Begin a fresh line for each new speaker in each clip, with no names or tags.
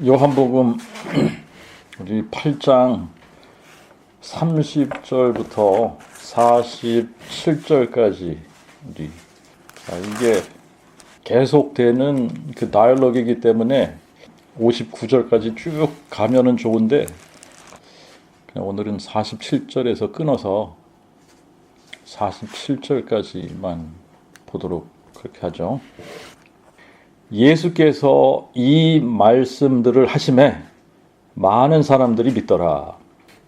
요한복음 우리 8장 30절부터 47절까지 우리 이게 계속되는 그 다이얼로그이기 때문에 59절까지 쭉 가면은 좋은데 그냥 오늘은 47절에서 끊어서 47절까지만 보도록 그렇게 하죠. 예수께서 이 말씀들을 하시매 많은 사람들이 믿더라.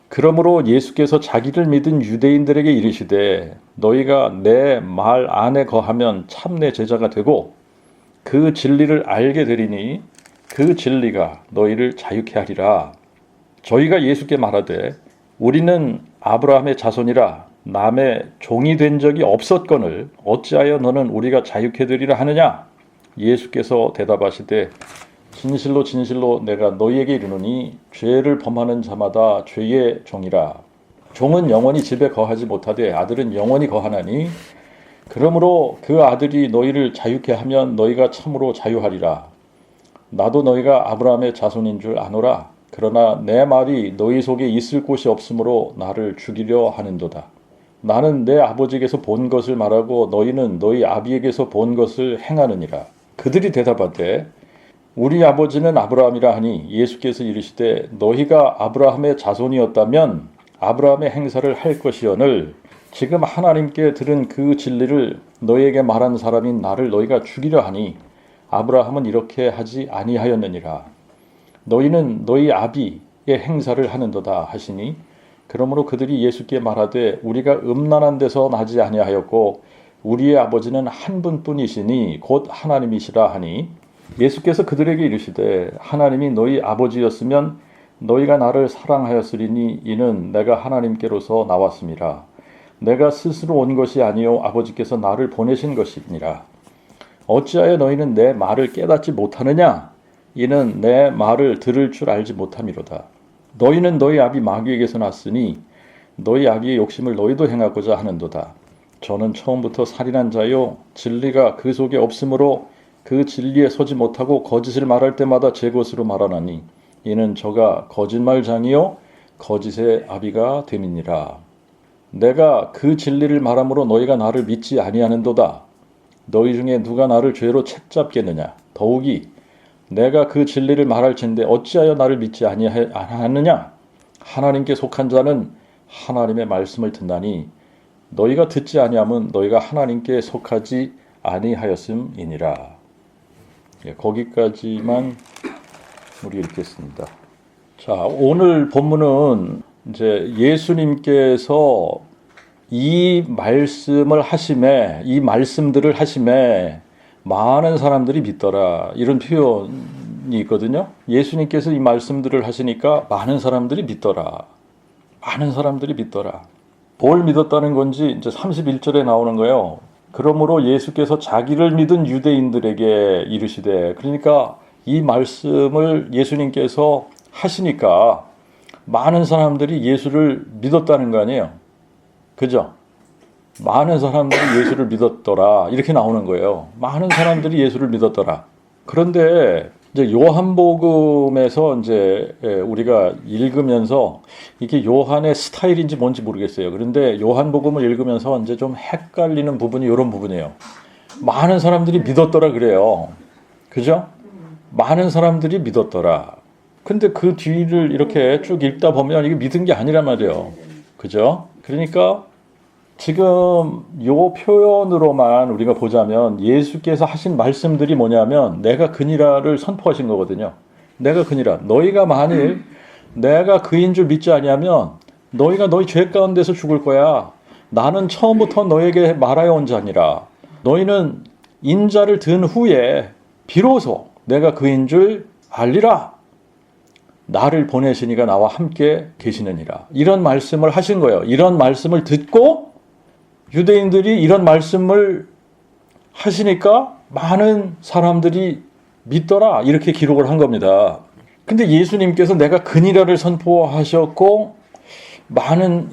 그러므로 예수께서 자기를 믿은 유대인들에게 이르시되 너희가 내 말 안에 거하면 참 내 제자가 되고 그 진리를 알게 되리니 그 진리가 너희를 자유케 하리라. 저희가 예수께 말하되 우리는 아브라함의 자손이라 남의 종이 된 적이 없었거늘 어찌하여 너는 우리가 자유케 되리라 하느냐? 예수께서 대답하시되 진실로 진실로 내가 너희에게 이르노니 죄를 범하는 자마다 죄의 종이라. 종은 영원히 집에 거하지 못하되 아들은 영원히 거하나니 그러므로 그 아들이 너희를 자유케 하면 너희가 참으로 자유하리라. 나도 너희가 아브라함의 자손인 줄 아노라. 그러나 내 말이 너희 속에 있을 곳이 없으므로 나를 죽이려 하는도다. 나는 내 아버지에게서 본 것을 말하고 너희는 너희 아비에게서 본 것을 행하느니라. 그들이 대답하되 우리 아버지는 아브라함이라 하니 예수께서 이르시되 너희가 아브라함의 자손이었다면 아브라함의 행사를 할 것이오늘 지금 하나님께 들은 그 진리를 너희에게 말한 사람인 나를 너희가 죽이려 하니 아브라함은 이렇게 하지 아니하였느니라. 너희는 너희 아비의 행사를 하는도다 하시니 그러므로 그들이 예수께 말하되 우리가 음란한 데서 나지 아니하였고 우리의 아버지는 한 분뿐이시니 곧 하나님이시라 하니 예수께서 그들에게 이르시되 하나님이 너희 아버지였으면 너희가 나를 사랑하였으리니 이는 내가 하나님께로서 나왔음이라. 내가 스스로 온 것이 아니요 아버지께서 나를 보내신 것이니라. 어찌하여 너희는 내 말을 깨닫지 못하느냐? 이는 내 말을 들을 줄 알지 못함이로다. 너희는 너희 아비 마귀에게서 났으니 너희 아비의 욕심을 너희도 행하고자 하는도다. 저는 처음부터 살인한 자요 진리가 그 속에 없으므로 그 진리에 서지 못하고 거짓을 말할 때마다 제 것으로 말하나니 이는 저가 거짓말장이요 거짓의 아비가 됨이니라. 내가 그 진리를 말함으로 너희가 나를 믿지 아니하는도다. 너희 중에 누가 나를 죄로 책잡겠느냐? 더욱이 내가 그 진리를 말할진대 어찌하여 나를 믿지 아니하느냐? 하나님께 속한 자는 하나님의 말씀을 듣나니 너희가 듣지 아니함은 너희가 하나님께 속하지 아니하였음이니라. 거기까지만 우리 읽겠습니다. 자, 오늘 본문은 이제 예수님께서 이 말씀들을 하심에 많은 사람들이 믿더라. 이런 표현이 있거든요. 예수님께서 이 말씀들을 하시니까 많은 사람들이 믿더라. 많은 사람들이 믿더라. 뭘 믿었다는 건지 이제 31절에 나오는 거예요. 그러므로 예수께서 자기를 믿은 유대인들에게 이르시되, 그러니까 이 말씀을 예수님께서 하시니까 많은 사람들이 예수를 믿었다는 거 아니에요. 그죠? 많은 사람들이 예수를 믿었더라. 이렇게 나오는 거예요. 많은 사람들이 예수를 믿었더라. 그런데 이제 요한복음에서 이제 우리가 읽으면서 이게 요한의 스타일인지 뭔지 모르겠어요. 그런데 요한복음을 읽으면서 이제 좀 헷갈리는 부분이 이런 부분이에요. 많은 사람들이 믿었더라 그래요. 그죠? 많은 사람들이 믿었더라. 근데 그 뒤를 이렇게 쭉 읽다 보면 이게 믿은 게 아니란 말이에요. 그죠? 그러니까 지금 요 표현으로만 우리가 보자면 예수께서 하신 말씀들이 뭐냐면 내가 그니라를 선포하신 거거든요. 내가 그니라. 너희가 만일 내가 그인 줄 믿지 아니하면 너희가 너희 죄 가운데서 죽을 거야. 나는 처음부터 너에게 말하여 온 자니라. 너희는 인자를 든 후에 비로소 내가 그인 줄 알리라. 나를 보내신 이가 나와 함께 계시느니라. 이런 말씀을 하신 거예요. 이런 말씀을 듣고 유대인들이 이런 말씀을 하시니까 많은 사람들이 믿더라. 이렇게 기록을 한 겁니다. 근데 예수님께서 내가 그니라를 선포하셨고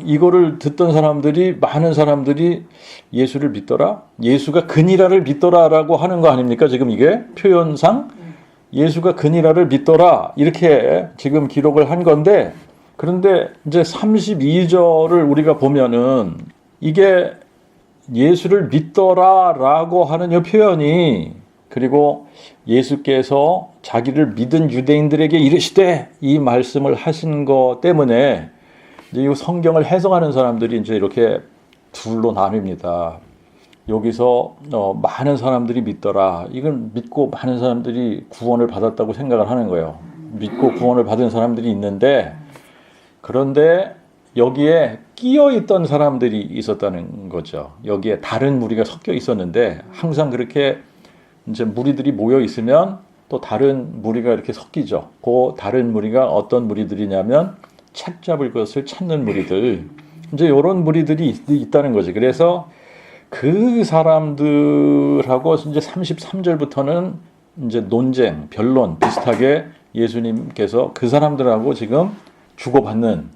이거를 듣던 사람들이 많은 사람들이 예수를 믿더라. 예수가 그니라를 믿더라라고 하는 거 아닙니까? 지금 이게 표현상 예수가 그니라를 믿더라. 이렇게 지금 기록을 한 건데, 그런데 이제 32절을 우리가 보면은 이게 예수를 믿더라라고 하는 이 표현이, 그리고 예수께서 자기를 믿은 유대인들에게 이르시되 이 말씀을 하신 것 때문에 이제 이 성경을 해석하는 사람들이 이제 이렇게 둘로 나뉩니다. 여기서 많은 사람들이 믿더라. 이건 믿고 많은 사람들이 구원을 받았다고 생각을 하는 거예요. 믿고 구원을 받은 사람들이 있는데, 그런데 여기에 끼어 있던 사람들이 있었다는 거죠. 여기에 다른 무리가 섞여 있었는데, 항상 그렇게 이제 무리들이 모여 있으면 또 다른 무리가 이렇게 섞이죠. 그 다른 무리가 어떤 무리들이냐면 책 잡을 것을 찾는 무리들, 이제 이런 무리들이 있다는 거지. 그래서 그 사람들하고 이제 33절부터는 이제 논쟁, 변론 비슷하게 예수님께서 그 사람들하고 지금 주고받는,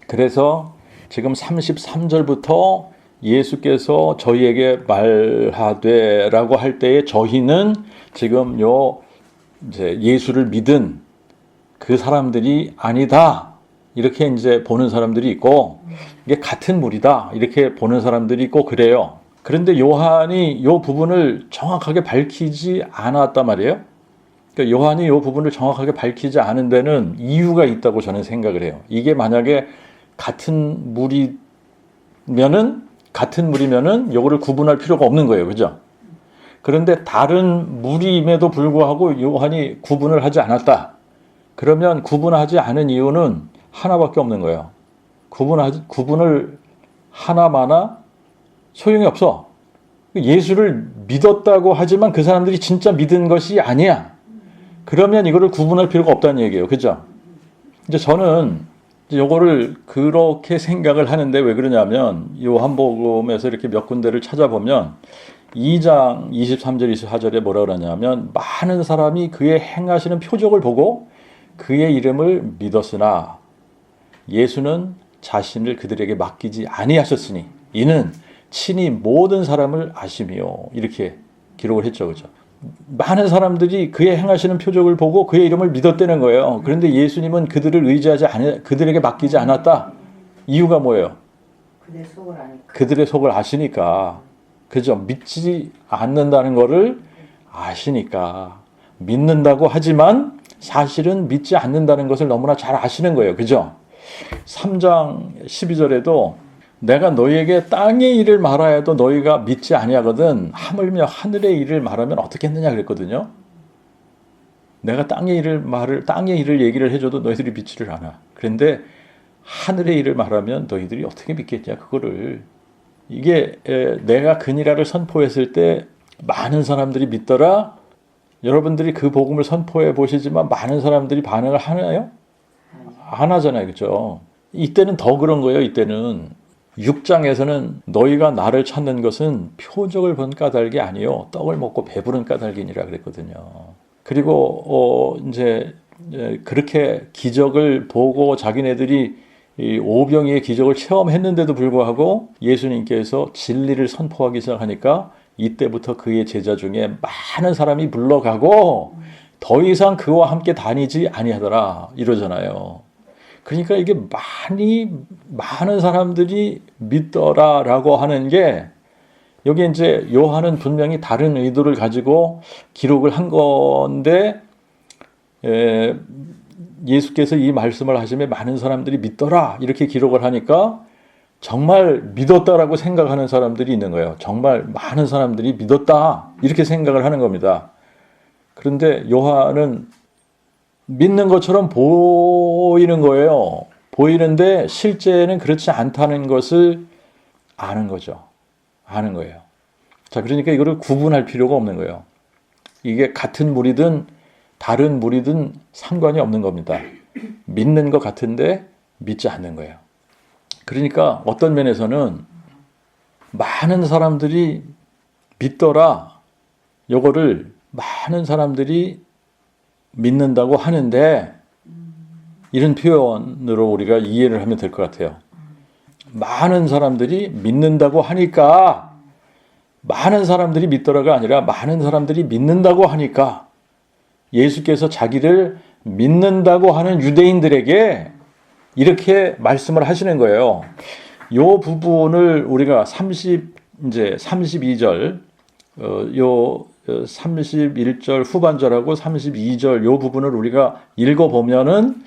그래서 지금 33절부터 예수께서 저희에게 말하되라고 할 때에 저희는 지금 이제 예수를 믿은 그 사람들이 아니다. 이렇게 이제 보는 사람들이 있고, 이게 같은 무리다. 이렇게 보는 사람들이 있고 그래요. 그런데 요한이 이 부분을 정확하게 밝히지 않았단 말이에요. 그러니까 요한이 이 부분을 정확하게 밝히지 않은 데는 이유가 있다고 저는 생각을 해요. 이게 만약에 같은 무리면은 요거를 구분할 필요가 없는 거예요. 그죠? 그런데 다른 무리임에도 불구하고 요한이 구분을 하지 않았다. 그러면 구분하지 않은 이유는 하나밖에 없는 거예요. 구분을 하나마나 소용이 없어. 예수를 믿었다고 하지만 그 사람들이 진짜 믿은 것이 아니야. 그러면 이거를 구분할 필요가 없다는 얘기예요. 그죠? 이제 저는 요거를 그렇게 생각을 하는데, 왜 그러냐면 요한복음에서 이렇게 몇 군데를 찾아보면 2장 23절 24절에 뭐라 그러냐면, 많은 사람이 그의 행하시는 표적을 보고 그의 이름을 믿었으나 예수는 자신을 그들에게 맡기지 아니하셨으니 이는 친히 모든 사람을 아시며, 이렇게 기록을 했죠. 그죠? 많은 사람들이 그의 행하시는 표적을 보고 그의 이름을 믿었다는 거예요. 그런데 예수님은 그들에게 맡기지 않았다. 이유가 뭐예요? 그들의 속을 아시니까. 그죠? 믿지 않는다는 것을 아시니까. 믿는다고 하지만 사실은 믿지 않는다는 것을 너무나 잘 아시는 거예요. 그죠? 3장 12절에도 내가 너희에게 땅의 일을 말하여도 너희가 믿지 아니하거든 하물며 하늘의 일을 말하면 어떻겠느냐 그랬거든요. 내가 땅의 일을 얘기를 해줘도 너희들이 믿지를 않아. 그런데 하늘의 일을 말하면 너희들이 어떻게 믿겠냐 그거를. 이게 내가 그니라를 선포했을 때 많은 사람들이 믿더라. 여러분들이 그 복음을 선포해 보시지만 많은 사람들이 반응을 하나요? 안 하잖아요. 그렇죠? 이때는 더 그런 거예요. 이때는 6장에서는 너희가 나를 찾는 것은 표적을 본 까닭이 아니요 떡을 먹고 배부른 까닭이니라 그랬거든요. 그리고 이제 그렇게 기적을 보고 자기네들이 이 오병이의 기적을 체험했는데도 불구하고 예수님께서 진리를 선포하기 시작하니까 이때부터 그의 제자 중에 많은 사람이 물러가고 더 이상 그와 함께 다니지 아니하더라 이러잖아요. 그러니까 이게 많은 사람들이 믿더라라고 하는 게, 여기 이제 요한은 분명히 다른 의도를 가지고 기록을 한 건데, 예수께서 이 말씀을 하시며 많은 사람들이 믿더라 이렇게 기록을 하니까 정말 믿었다라고 생각하는 사람들이 있는 거예요. 정말 많은 사람들이 믿었다 이렇게 생각을 하는 겁니다. 그런데 요한은 믿는 것처럼 보이는 거예요. 보이는데 실제는 그렇지 않다는 것을 아는 거죠. 아는 거예요. 자, 그러니까 이거를 구분할 필요가 없는 거예요. 이게 같은 무리든 다른 무리든 상관이 없는 겁니다. 믿는 것 같은데 믿지 않는 거예요. 그러니까 어떤 면에서는 많은 사람들이 믿더라. 요거를 많은 사람들이 믿는다고 하는데, 이런 표현으로 우리가 이해를 하면 될 것 같아요. 많은 사람들이 믿는다고 하니까, 많은 사람들이 믿더라가 아니라 많은 사람들이 믿는다고 하니까 예수께서 자기를 믿는다고 하는 유대인들에게 이렇게 말씀을 하시는 거예요. 요 부분을 우리가 32절, 요 31절 후반절하고 32절 요 부분을 우리가 읽어보면은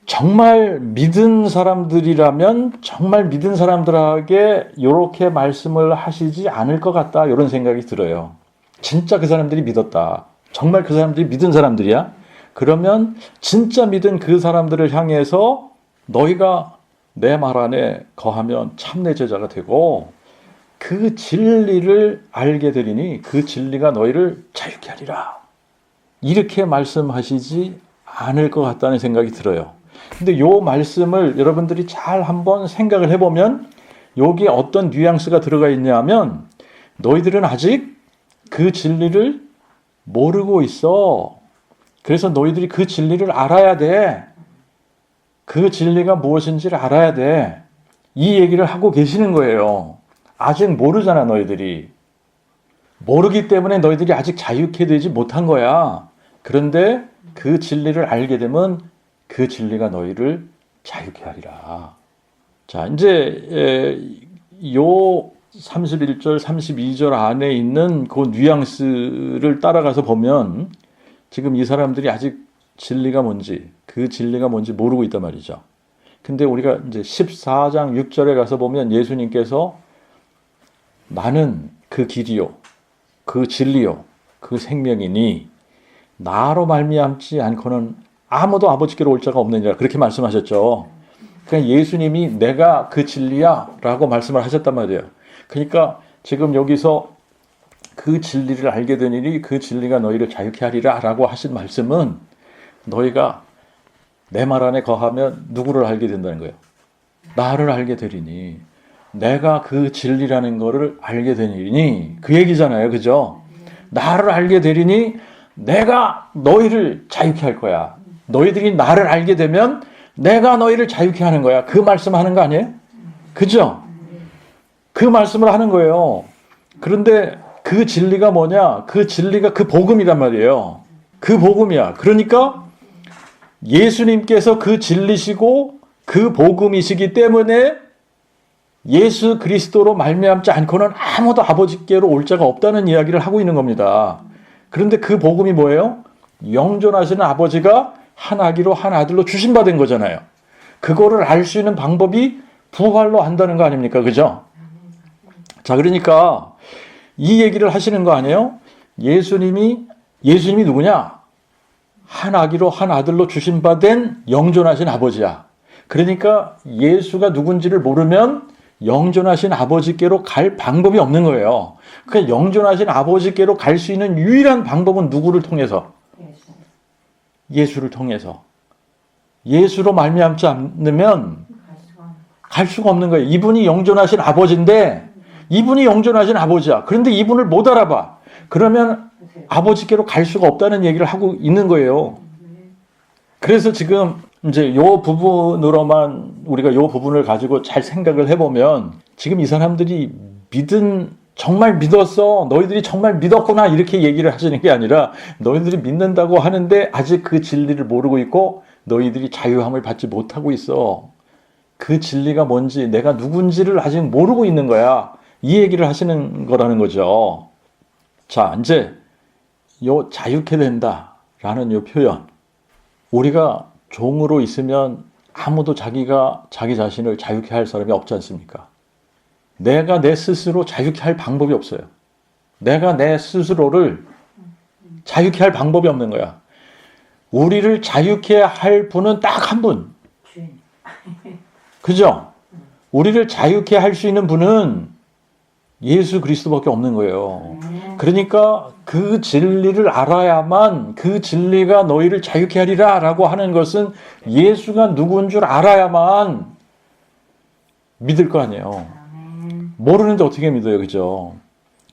정말 믿은 사람들이라면 정말 믿은 사람들에게 이렇게 말씀을 하시지 않을 것 같다 이런 생각이 들어요. 진짜 그 사람들이 믿었다. 정말 그 사람들이 믿은 사람들이야. 그러면 진짜 믿은 그 사람들을 향해서 너희가 내 말 안에 거하면 참내 제자가 되고 그 진리를 알게 되리니 그 진리가 너희를 자유케 하리라. 이렇게 말씀하시지 않을 것 같다는 생각이 들어요. 근데 요 말씀을 여러분들이 잘 한번 생각을 해보면 여기에 어떤 뉘앙스가 들어가 있냐면 너희들은 아직 그 진리를 모르고 있어. 그래서 너희들이 그 진리를 알아야 돼. 그 진리가 무엇인지를 알아야 돼. 이 얘기를 하고 계시는 거예요. 아직 모르잖아 너희들이. 모르기 때문에 너희들이 아직 자유케 되지 못한 거야. 그런데 그 진리를 알게 되면 그 진리가 너희를 자유케 하리라. 자, 이제 요 31절, 32절 안에 있는 그 뉘앙스를 따라가서 보면 지금 이 사람들이 아직 진리가 뭔지, 그 진리가 뭔지 모르고 있단 말이죠. 근데 우리가 이제 14장 6절에 가서 보면 예수님께서 나는 그 길이요, 그 진리요, 그 생명이니 나로 말미암지 않고는 아무도 아버지께로 올 자가 없느니라 그렇게 말씀하셨죠. 그러니까 예수님이 내가 그 진리야 라고 말씀을 하셨단 말이에요. 그러니까 지금 여기서 그 진리를 알게 되니 그 진리가 너희를 자유케 하리라 라고 하신 말씀은 너희가 내 말 안에 거하면 누구를 알게 된다는 거예요. 나를 알게 되리니 내가 그 진리라는 거를 알게 되리니 그 얘기잖아요. 그죠? 나를 알게 되리니 내가 너희를 자유케 할 거야. 너희들이 나를 알게 되면 내가 너희를 자유케 하는 거야. 그 말씀하는 거 아니에요? 그죠? 그 말씀을 하는 거예요. 그런데 그 진리가 뭐냐? 그 진리가 그 복음이란 말이에요. 그 복음이야. 그러니까 예수님께서 그 진리시고 그 복음이시기 때문에 예수 그리스도로 말미암지 않고는 아무도 아버지께로 올 자가 없다는 이야기를 하고 있는 겁니다. 그런데 그 복음이 뭐예요? 영존하시는 아버지가 한 아기로 한 아들로 주신받은 거잖아요. 그거를 알 수 있는 방법이 부활로 한다는 거 아닙니까? 그죠? 자, 그러니까 이 얘기를 하시는 거 아니에요? 예수님이 누구냐? 한 아기로 한 아들로 주신받은 영존하신 아버지야. 그러니까 예수가 누군지를 모르면 영존하신 아버지께로 갈 방법이 없는 거예요. 그 영존하신 아버지께로 갈 수 있는 유일한 방법은 누구를 통해서? 예수를 통해서. 예수로 말미암지 않으면 갈 수가 없는 거예요. 이분이 영존하신 아버지인데 이분이 영존하신 아버지야. 그런데 이분을 못 알아봐. 그러면 아버지께로 갈 수가 없다는 얘기를 하고 있는 거예요. 그래서 지금 이제 요 부분으로만 우리가 요 부분을 가지고 잘 생각을 해보면 지금 이 사람들이 정말 믿었어. 너희들이 정말 믿었구나. 이렇게 얘기를 하시는 게 아니라 너희들이 믿는다고 하는데 아직 그 진리를 모르고 있고 너희들이 자유함을 받지 못하고 있어. 그 진리가 뭔지 내가 누군지를 아직 모르고 있는 거야. 이 얘기를 하시는 거라는 거죠. 자, 이제 요 자유케 된다라는 요 표현. 우리가 종으로 있으면 아무도 자기 자신을 자유케 할 사람이 없지 않습니까? 내가 내 스스로 자유케 할 방법이 없어요. 내가 내 스스로를 자유케 할 방법이 없는 거야. 우리를 자유케 할 분은 딱 한 분. 그죠? 우리를 자유케 할 수 있는 분은 예수 그리스도밖에 없는 거예요. 그러니까 그 진리를 알아야만 그 진리가 너희를 자유케 하리라 라고 하는 것은 예수가 누군 줄 알아야만 믿을 거 아니에요. 모르는데 어떻게 믿어요? 그죠?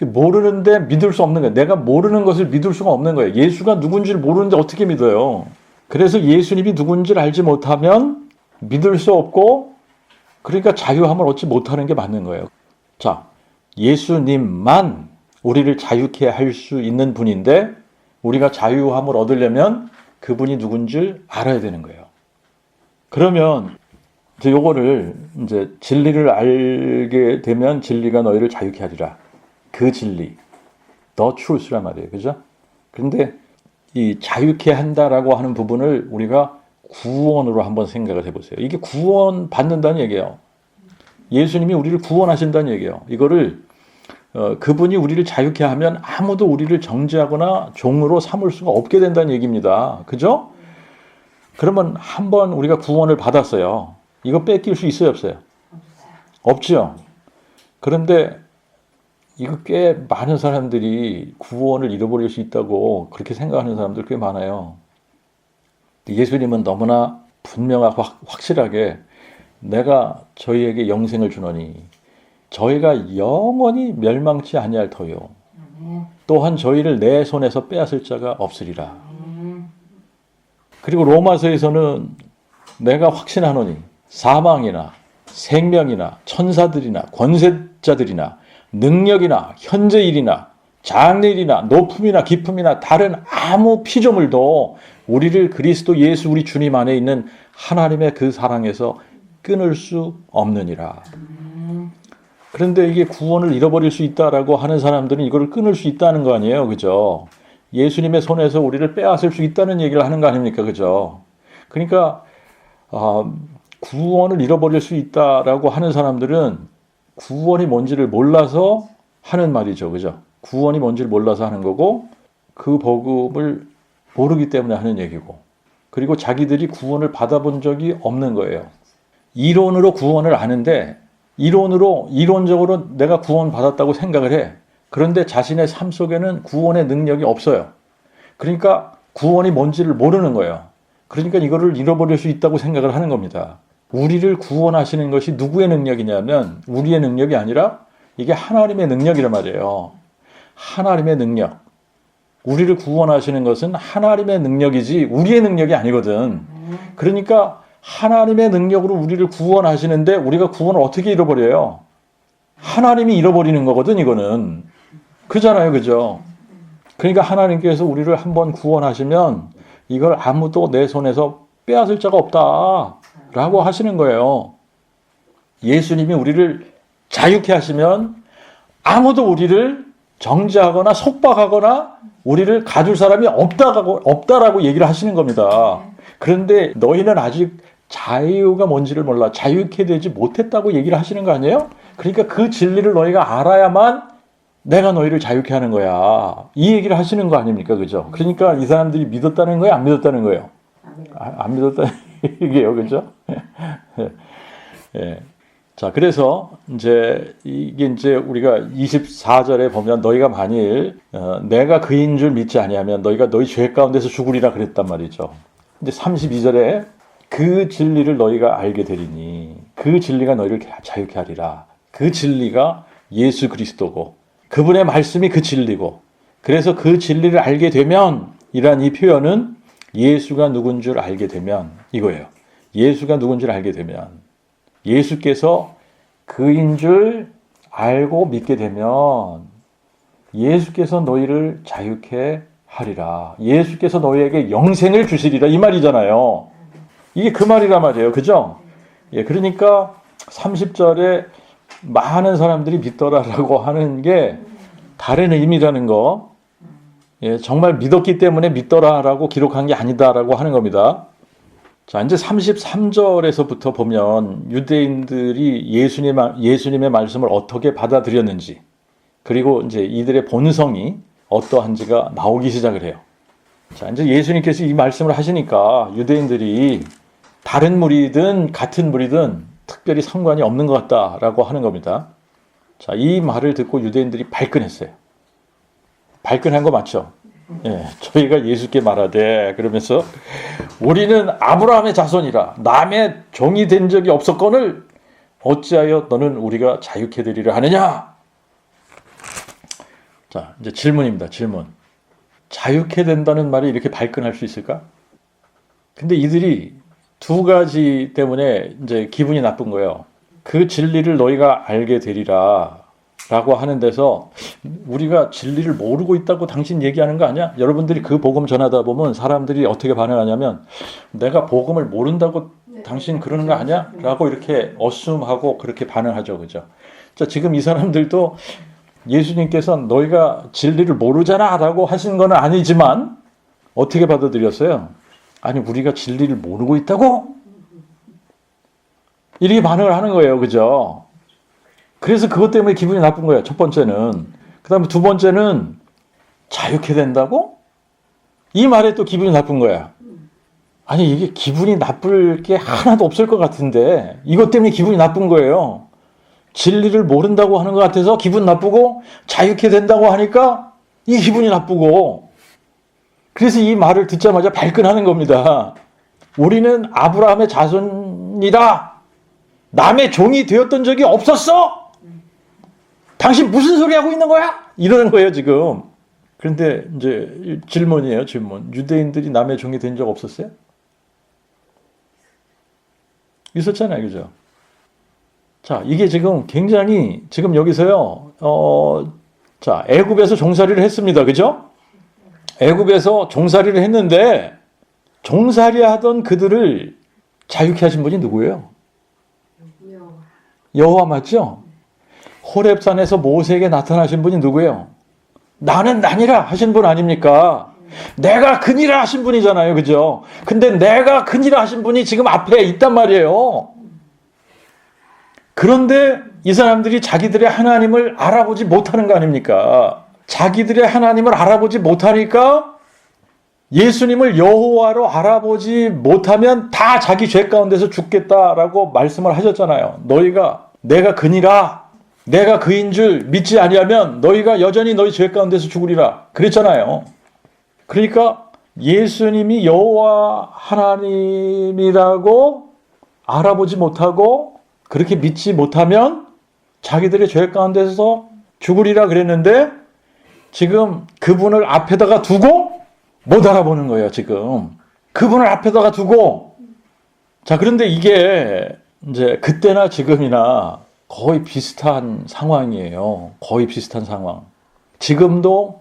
모르는데 믿을 수 없는 거예요. 내가 모르는 것을 믿을 수가 없는 거예요. 예수가 누군지를 모르는데 어떻게 믿어요? 그래서 예수님이 누군지를 알지 못하면 믿을 수 없고 그러니까 자유함을 얻지 못하는 게 맞는 거예요. 자, 예수님만 우리를 자유케 할 수 있는 분인데 우리가 자유함을 얻으려면 그분이 누군지 알아야 되는 거예요. 그러면 이제 요거를 이제 진리를 알게 되면 진리가 너희를 자유케 하리라. 그 진리, the truth란 말이에요. 그죠? 그런데 이 자유케 한다라고 하는 부분을 우리가 구원으로 한번 생각을 해보세요. 이게 구원 받는다는 얘기예요. 예수님이 우리를 구원하신다는 얘기예요. 이거를 그분이 우리를 자유케 하면 아무도 우리를 정죄하거나 종으로 삼을 수가 없게 된다는 얘기입니다. 그죠? 그러면 한번 우리가 구원을 받았어요. 이거 뺏길 수 있어요, 없어요? 없죠. 그런데 이거 꽤 많은 사람들이 구원을 잃어버릴 수 있다고 그렇게 생각하는 사람들 꽤 많아요. 예수님은 너무나 분명하고 확실하게 내가 저희에게 영생을 주노니 저희가 영원히 멸망치 아니할 터요. 또한 저희를 내 손에서 빼앗을 자가 없으리라. 그리고 로마서에서는 내가 확신하노니 사망이나 생명이나 천사들이나 권세자들이나 능력이나 현재 일이나 장래일이나 높음이나 깊음이나 다른 아무 피조물도 우리를 그리스도 예수 우리 주님 안에 있는 하나님의 그 사랑에서 끊을 수 없느니라. 그런데 이게 구원을 잃어버릴 수 있다라고 하는 사람들은 이걸 끊을 수 있다는 거 아니에요. 그죠? 예수님의 손에서 우리를 빼앗을 수 있다는 얘기를 하는 거 아닙니까? 그죠? 그러니까 구원을 잃어버릴 수 있다라고 하는 사람들은 구원이 뭔지를 몰라서 하는 말이죠. 그죠? 구원이 뭔지를 몰라서 하는 거고 그 복음을 모르기 때문에 하는 얘기고 그리고 자기들이 구원을 받아본 적이 없는 거예요. 이론으로 구원을 아는데 이론적으로 내가 구원 받았다고 생각을 해. 그런데 자신의 삶 속에는 구원의 능력이 없어요. 그러니까 구원이 뭔지를 모르는 거예요. 그러니까 이거를 잃어버릴 수 있다고 생각을 하는 겁니다. 우리를 구원하시는 것이 누구의 능력이냐면 우리의 능력이 아니라 이게 하나님의 능력이란 말이에요. 하나님의 능력. 우리를 구원하시는 것은 하나님의 능력이지 우리의 능력이 아니거든. 그러니까 하나님의 능력으로 우리를 구원하시는데 우리가 구원을 어떻게 잃어버려요? 하나님이 잃어버리는 거거든 이거는. 그잖아요. 그죠? 그러니까 하나님께서 우리를 한번 구원하시면 이걸 아무도 내 손에서 빼앗을 자가 없다라고 하시는 거예요. 예수님이 우리를 자유케 하시면 아무도 우리를 정죄하거나 속박하거나 우리를 가둘 사람이 없다라고 얘기를 하시는 겁니다. 그런데 너희는 아직 자유가 뭔지를 몰라. 자유케 되지 못했다고 얘기를 하시는 거 아니에요? 그러니까 그 진리를 너희가 알아야만 내가 너희를 자유케 하는 거야. 이 얘기를 하시는 거 아닙니까? 그죠? 그러니까 이 사람들이 믿었다는 거예요? 안 믿었다는 거예요? 안 믿었다는 얘기예요. 그죠? 예. 자, 그래서 이게 우리가 24절에 보면 너희가 만일 내가 그인 줄 믿지 아니하면 너희가 너희 죄 가운데서 죽으리라 그랬단 말이죠. 근데 32절에 그 진리를 너희가 알게 되리니 그 진리가 너희를 자유케 하리라. 그 진리가 예수 그리스도고 그분의 말씀이 그 진리고 그래서 그 진리를 알게 되면 이란 이 표현은 예수가 누군 줄 알게 되면 이거예요. 예수가 누군 줄 알게 되면 예수께서 그인 줄 알고 믿게 되면 예수께서 너희를 자유케 하리라. 예수께서 너희에게 영생을 주시리라. 이 말이잖아요. 이게 그 말이란 말이에요. 그죠? 예, 그러니까 30절에 많은 사람들이 믿더라라고 하는 게 다른 의미라는 거. 예, 정말 믿었기 때문에 믿더라라고 기록한 게 아니다라고 하는 겁니다. 자, 이제 33절에서부터 보면 유대인들이 예수님의 말씀을 어떻게 받아들였는지, 그리고 이제 이들의 본성이 어떠한지가 나오기 시작을 해요. 자, 이제 예수님께서 이 말씀을 하시니까 유대인들이 다른 무리든 같은 무리든 특별히 상관이 없는 것 같다라고 하는 겁니다. 자, 이 말을 듣고 유대인들이 발끈했어요. 발끈한 거 맞죠? 예, 저희가 예수께 말하되 그러면서 우리는 아브라함의 자손이라 남의 종이 된 적이 없었거늘 어찌하여 너는 우리가 자유케 되리라 하느냐? 자, 이제 질문입니다. 질문. 자유케 된다는 말이 이렇게 발끈할 수 있을까? 근데 이들이 두 가지 때문에 이제 기분이 나쁜 거예요. 그 진리를 너희가 알게 되리라. 라고 하는 데서 우리가 진리를 모르고 있다고 당신 얘기하는 거 아니야? 여러분들이 그 복음 전하다 보면 사람들이 어떻게 반응하냐면 내가 복음을 모른다고 당신 그러는 거 아니야? 라고 이렇게 어수음하고 그렇게 반응하죠. 그죠? 자, 지금 이 사람들도 예수님께서 너희가 진리를 모르잖아 라고 하신 건 아니지만 어떻게 받아들였어요? 아니 우리가 진리를 모르고 있다고? 이렇게 반응을 하는 거예요. 그죠? 그래서 그것 때문에 기분이 나쁜 거예요. 첫 번째는. 그 다음에 두 번째는 자유케 된다고? 이 말에 또 기분이 나쁜 거야. 아니 이게 기분이 나쁠 게 하나도 없을 것 같은데 이것 때문에 기분이 나쁜 거예요. 진리를 모른다고 하는 것 같아서 기분 나쁘고 자유케 된다고 하니까 이 기분이 나쁘고 그래서 이 말을 듣자마자 발끈하는 겁니다. 우리는 아브라함의 자손이다. 남의 종이 되었던 적이 없었어. 당신 무슨 소리 하고 있는 거야? 이러는 거예요, 지금. 그런데 이제 질문이에요, 질문. 유대인들이 남의 종이 된 적 없었어요? 있었잖아요, 그죠? 자, 이게 지금 굉장히 지금 여기서요. 자, 애굽에서 종살이를 했습니다. 그죠? 애굽에서 종살이를 했는데 종살이 하던 그들을 자유케 하신 분이 누구예요? 여호와 맞죠? 호렙산에서 모세에게 나타나신 분이 누구예요? 나는 나니라 하신 분 아닙니까? 내가 그니라 하신 분이잖아요. 그죠? 근데 내가 그니라 하신 분이 지금 앞에 있단 말이에요. 그런데 이 사람들이 자기들의 하나님을 알아보지 못하는 거 아닙니까? 자기들의 하나님을 알아보지 못하니까 예수님을 여호와로 알아보지 못하면 다 자기 죄 가운데서 죽겠다라고 말씀을 하셨잖아요. 너희가 내가 그니라 내가 그인 줄 믿지 아니하면 너희가 여전히 너희 죄 가운데서 죽으리라 그랬잖아요. 그러니까 예수님이 여호와 하나님이라고 알아보지 못하고 그렇게 믿지 못하면 자기들의 죄 가운데서 죽으리라 그랬는데 지금 그분을 앞에다가 두고 못 알아보는 거예요. 지금 그분을 앞에다가 두고 자 그런데 이게 이제 그때나 지금이나 거의 비슷한 상황이에요. 거의 비슷한 상황. 지금도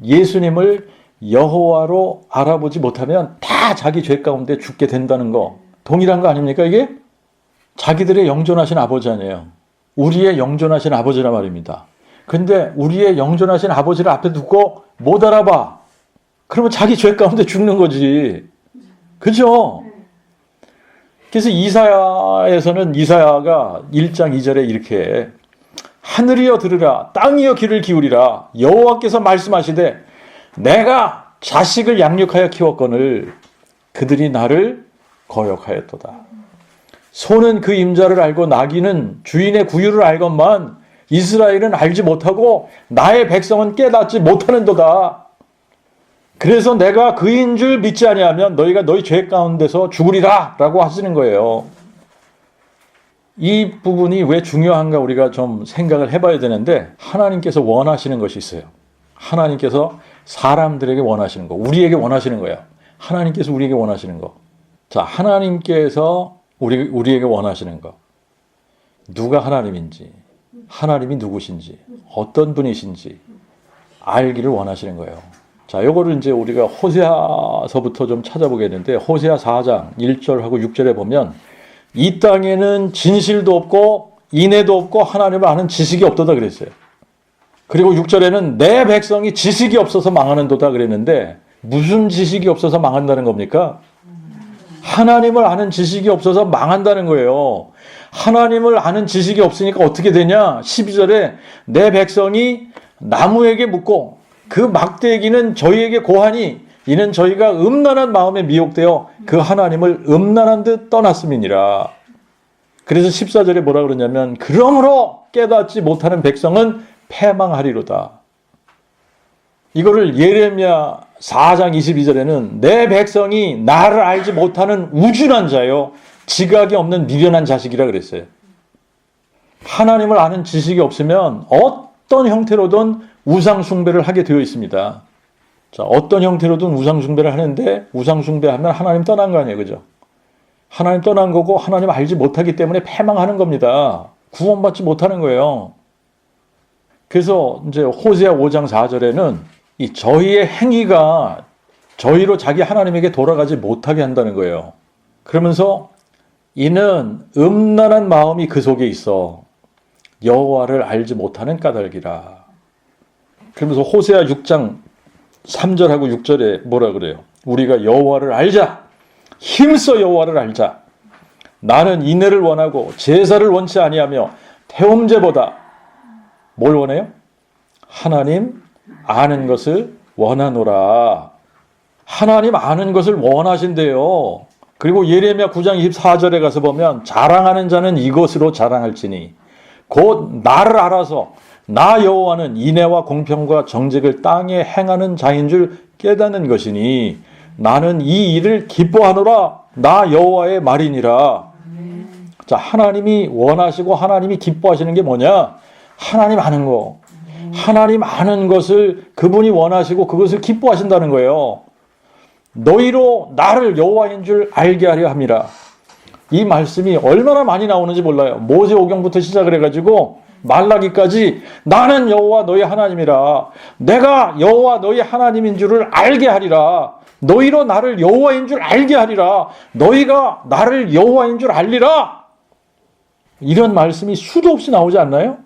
예수님을 여호와로 알아보지 못하면 다 자기 죄 가운데 죽게 된다는 거 동일한 거 아닙니까 이게? 자기들의 영존하신 아버지 아니에요. 우리의 영존하신 아버지란 말입니다. 근데 우리의 영존하신 아버지를 앞에 두고 못 알아봐. 그러면 자기 죄 가운데 죽는 거지. 그죠? 그래서 이사야에서는 이사야가 1장 2절에 이렇게 하늘이여 들으라 땅이여 귀를 기울이라 여호와께서 말씀하시되 내가 자식을 양육하여 키웠거늘 그들이 나를 거역하였도다. 소는 그 임자를 알고 나귀는 주인의 구유를 알건만 이스라엘은 알지 못하고 나의 백성은 깨닫지 못하는도다. 그래서 내가 그인 줄 믿지 아니하면 너희가 너희 죄 가운데서 죽으리라 라고 하시는 거예요. 이 부분이 왜 중요한가 우리가 좀 생각을 해봐야 되는데 하나님께서 원하시는 것이 있어요. 하나님께서 사람들에게 원하시는 거, 우리에게 원하시는 거예요. 하나님께서 우리에게 원하시는 거. 자, 하나님께서 우리에게 원하시는 거. 누가 하나님인지, 하나님이 누구신지, 어떤 분이신지 알기를 원하시는 거예요. 자, 요거를 이제 우리가 호세아서부터 좀 찾아보겠는데 호세아 4장 1절하고 6절에 보면 이 땅에는 진실도 없고 인애도 없고 하나님을 아는 지식이 없도다 그랬어요. 그리고 6절에는 내 백성이 지식이 없어서 망하는도다 그랬는데 무슨 지식이 없어서 망한다는 겁니까? 하나님을 아는 지식이 없어서 망한다는 거예요. 하나님을 아는 지식이 없으니까 어떻게 되냐? 12절에 내 백성이 나무에게 묻고 그 막대기는 저희에게 고하니 이는 저희가 음란한 마음에 미혹되어 그 하나님을 음란한 듯 떠났음이니라. 그래서 14절에 뭐라 그러냐면 그러므로 깨닫지 못하는 백성은 패망하리로다. 이거를 예레미야 4장 22절에는 내 백성이 나를 알지 못하는 우준한 자요 지각이 없는 미련한 자식이라 그랬어요. 하나님을 아는 지식이 없으면 어떤 형태로든 우상 숭배를 하게 되어 있습니다. 자, 어떤 형태로든 우상 숭배를 하는데 우상 숭배하면 하나님 떠난 거 아니에요. 그죠? 하나님 떠난 거고 하나님 알지 못하기 때문에 패망하는 겁니다. 구원받지 못하는 거예요. 그래서 이제 호세아 5장 4절에는 이 저희의 행위가 저희로 자기 하나님에게 돌아가지 못하게 한다는 거예요. 그러면서 이는 음란한 마음이 그 속에 있어 여호와를 알지 못하는 까닭이라. 그러면서 호세아 6장 3절하고 6절에 뭐라 그래요? 우리가 여호와를 알자. 힘써 여호와를 알자. 나는 인애를 원하고 제사를 원치 아니하며 태움제보다 뭘 원해요? 하나님 아는 것을 원하노라. 하나님 아는 것을 원하신대요. 그리고 예레미야 9장 24절에 가서 보면 자랑하는 자는 이것으로 자랑할지니 곧 나를 알아서 나 여호와는 인애와 공평과 정직을 땅에 행하는 자인 줄 깨닫는 것이니 나는 이 일을 기뻐하노라. 나 여호와의 말이니라. 자, 하나님이 원하시고 하나님이 기뻐하시는 게 뭐냐? 하나님 아는 거. 하나님 아는 것을 그분이 원하시고 그것을 기뻐하신다는 거예요. 너희로 나를 여호와인 줄 알게 하려 함이라. 이 말씀이 얼마나 많이 나오는지 몰라요. 모세오경부터 시작을 해가지고 말라기까지 나는 여호와 너희 하나님이라. 내가 여호와 너희 하나님인 줄을 알게 하리라. 너희로 나를 여호와인 줄 알게 하리라. 너희가 나를 여호와인 줄 알리라. 이런 말씀이 수도 없이 나오지 않나요?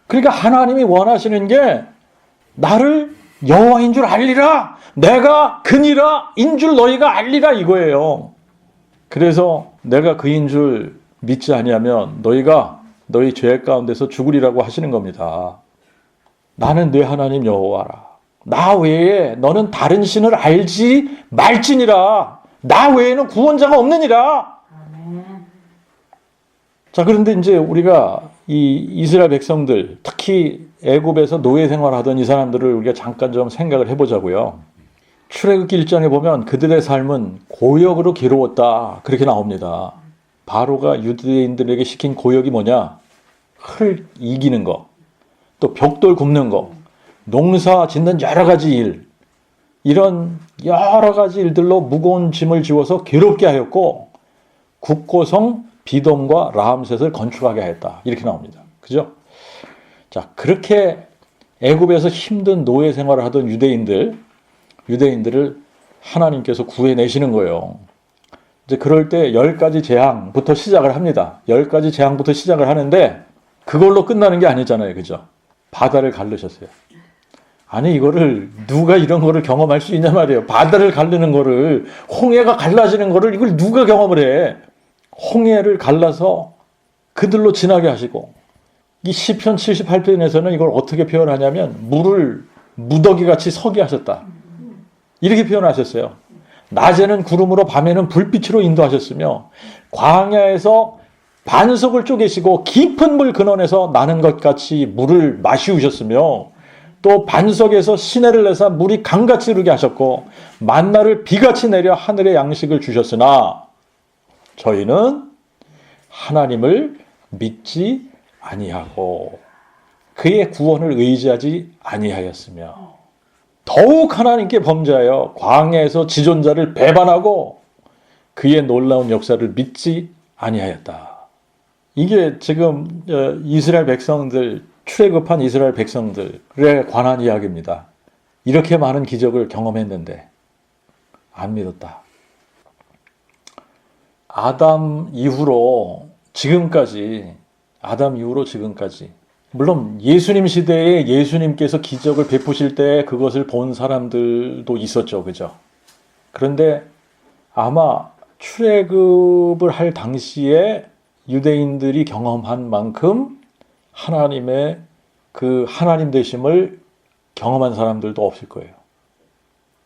그러니까 하나님이 원하시는 게 나를 여호와인 줄 알리라. 내가 그니라 인 줄 너희가 알리라 이거예요. 그래서 내가 그인 줄 믿지 아니하면 너희가 너희 죄 가운데서 죽으리라고 하시는 겁니다. 나는 네 하나님 여호와라. 나 외에 너는 다른 신을 알지 말지니라. 나 외에는 구원자가 없느니라. 자, 그런데 이제 우리가 이 이스라엘 백성들, 특히 애굽에서 노예 생활하던 이 사람들을 우리가 잠깐 좀 생각을 해보자고요. 출애굽기 1장에 보면 그들의 삶은 고역으로 괴로웠다. 그렇게 나옵니다. 바로가 유대인들에게 시킨 고역이 뭐냐? 흙 이기는 거, 또 벽돌 굽는 거, 농사 짓는 여러 가지 일, 이런 여러 가지 일들로 무거운 짐을 지워서 괴롭게 하였고 국고성 비돔과 라암셋을 건축하게 하였다. 이렇게 나옵니다. 그죠? 자, 그렇게 애굽에서 힘든 노예 생활을 하던 유대인들을 하나님께서 구해내시는 거예요. 이제 그럴 때 10가지 재앙부터 시작을 합니다. 10가지 재앙부터 시작을 하는데 그걸로 끝나는 게 아니잖아요. 그죠? 바다를 가르셨어요. 아니, 이거를 누가 이런 거를 경험할 수 있냐 말이에요. 바다를 가르는 거를, 홍해가 갈라지는 거를 이걸 누가 경험을 해? 홍해를 갈라서 그들로 지나게 하시고, 이 시편 78편에서는 이걸 어떻게 표현하냐면 물을 무더기같이 서게 하셨다. 이렇게 표현하셨어요. 낮에는 구름으로 밤에는 불빛으로 인도하셨으며 광야에서 반석을 쪼개시고 깊은 물 근원에서 나는 것 같이 물을 마시우셨으며 또 반석에서 시내를 내사 물이 강같이 흐르게 하셨고 만나를 비같이 내려 하늘의 양식을 주셨으나 저희는 하나님을 믿지 아니하고 그의 구원을 의지하지 아니하였으며 더욱 하나님께 범죄하여 광야에서 지존자를 배반하고 그의 놀라운 역사를 믿지 아니하였다. 이게 지금 이스라엘 백성들, 출애굽한 이스라엘 백성들에 관한 이야기입니다. 이렇게 많은 기적을 경험했는데 안 믿었다. 아담 이후로 지금까지 물론 예수님 시대에 예수님께서 기적을 베푸실 때 그것을 본 사람들도 있었죠. 그죠? 그런데 아마 출애굽을 할 당시에 유대인들이 경험한 만큼 하나님의 그 하나님 되심을 경험한 사람들도 없을 거예요.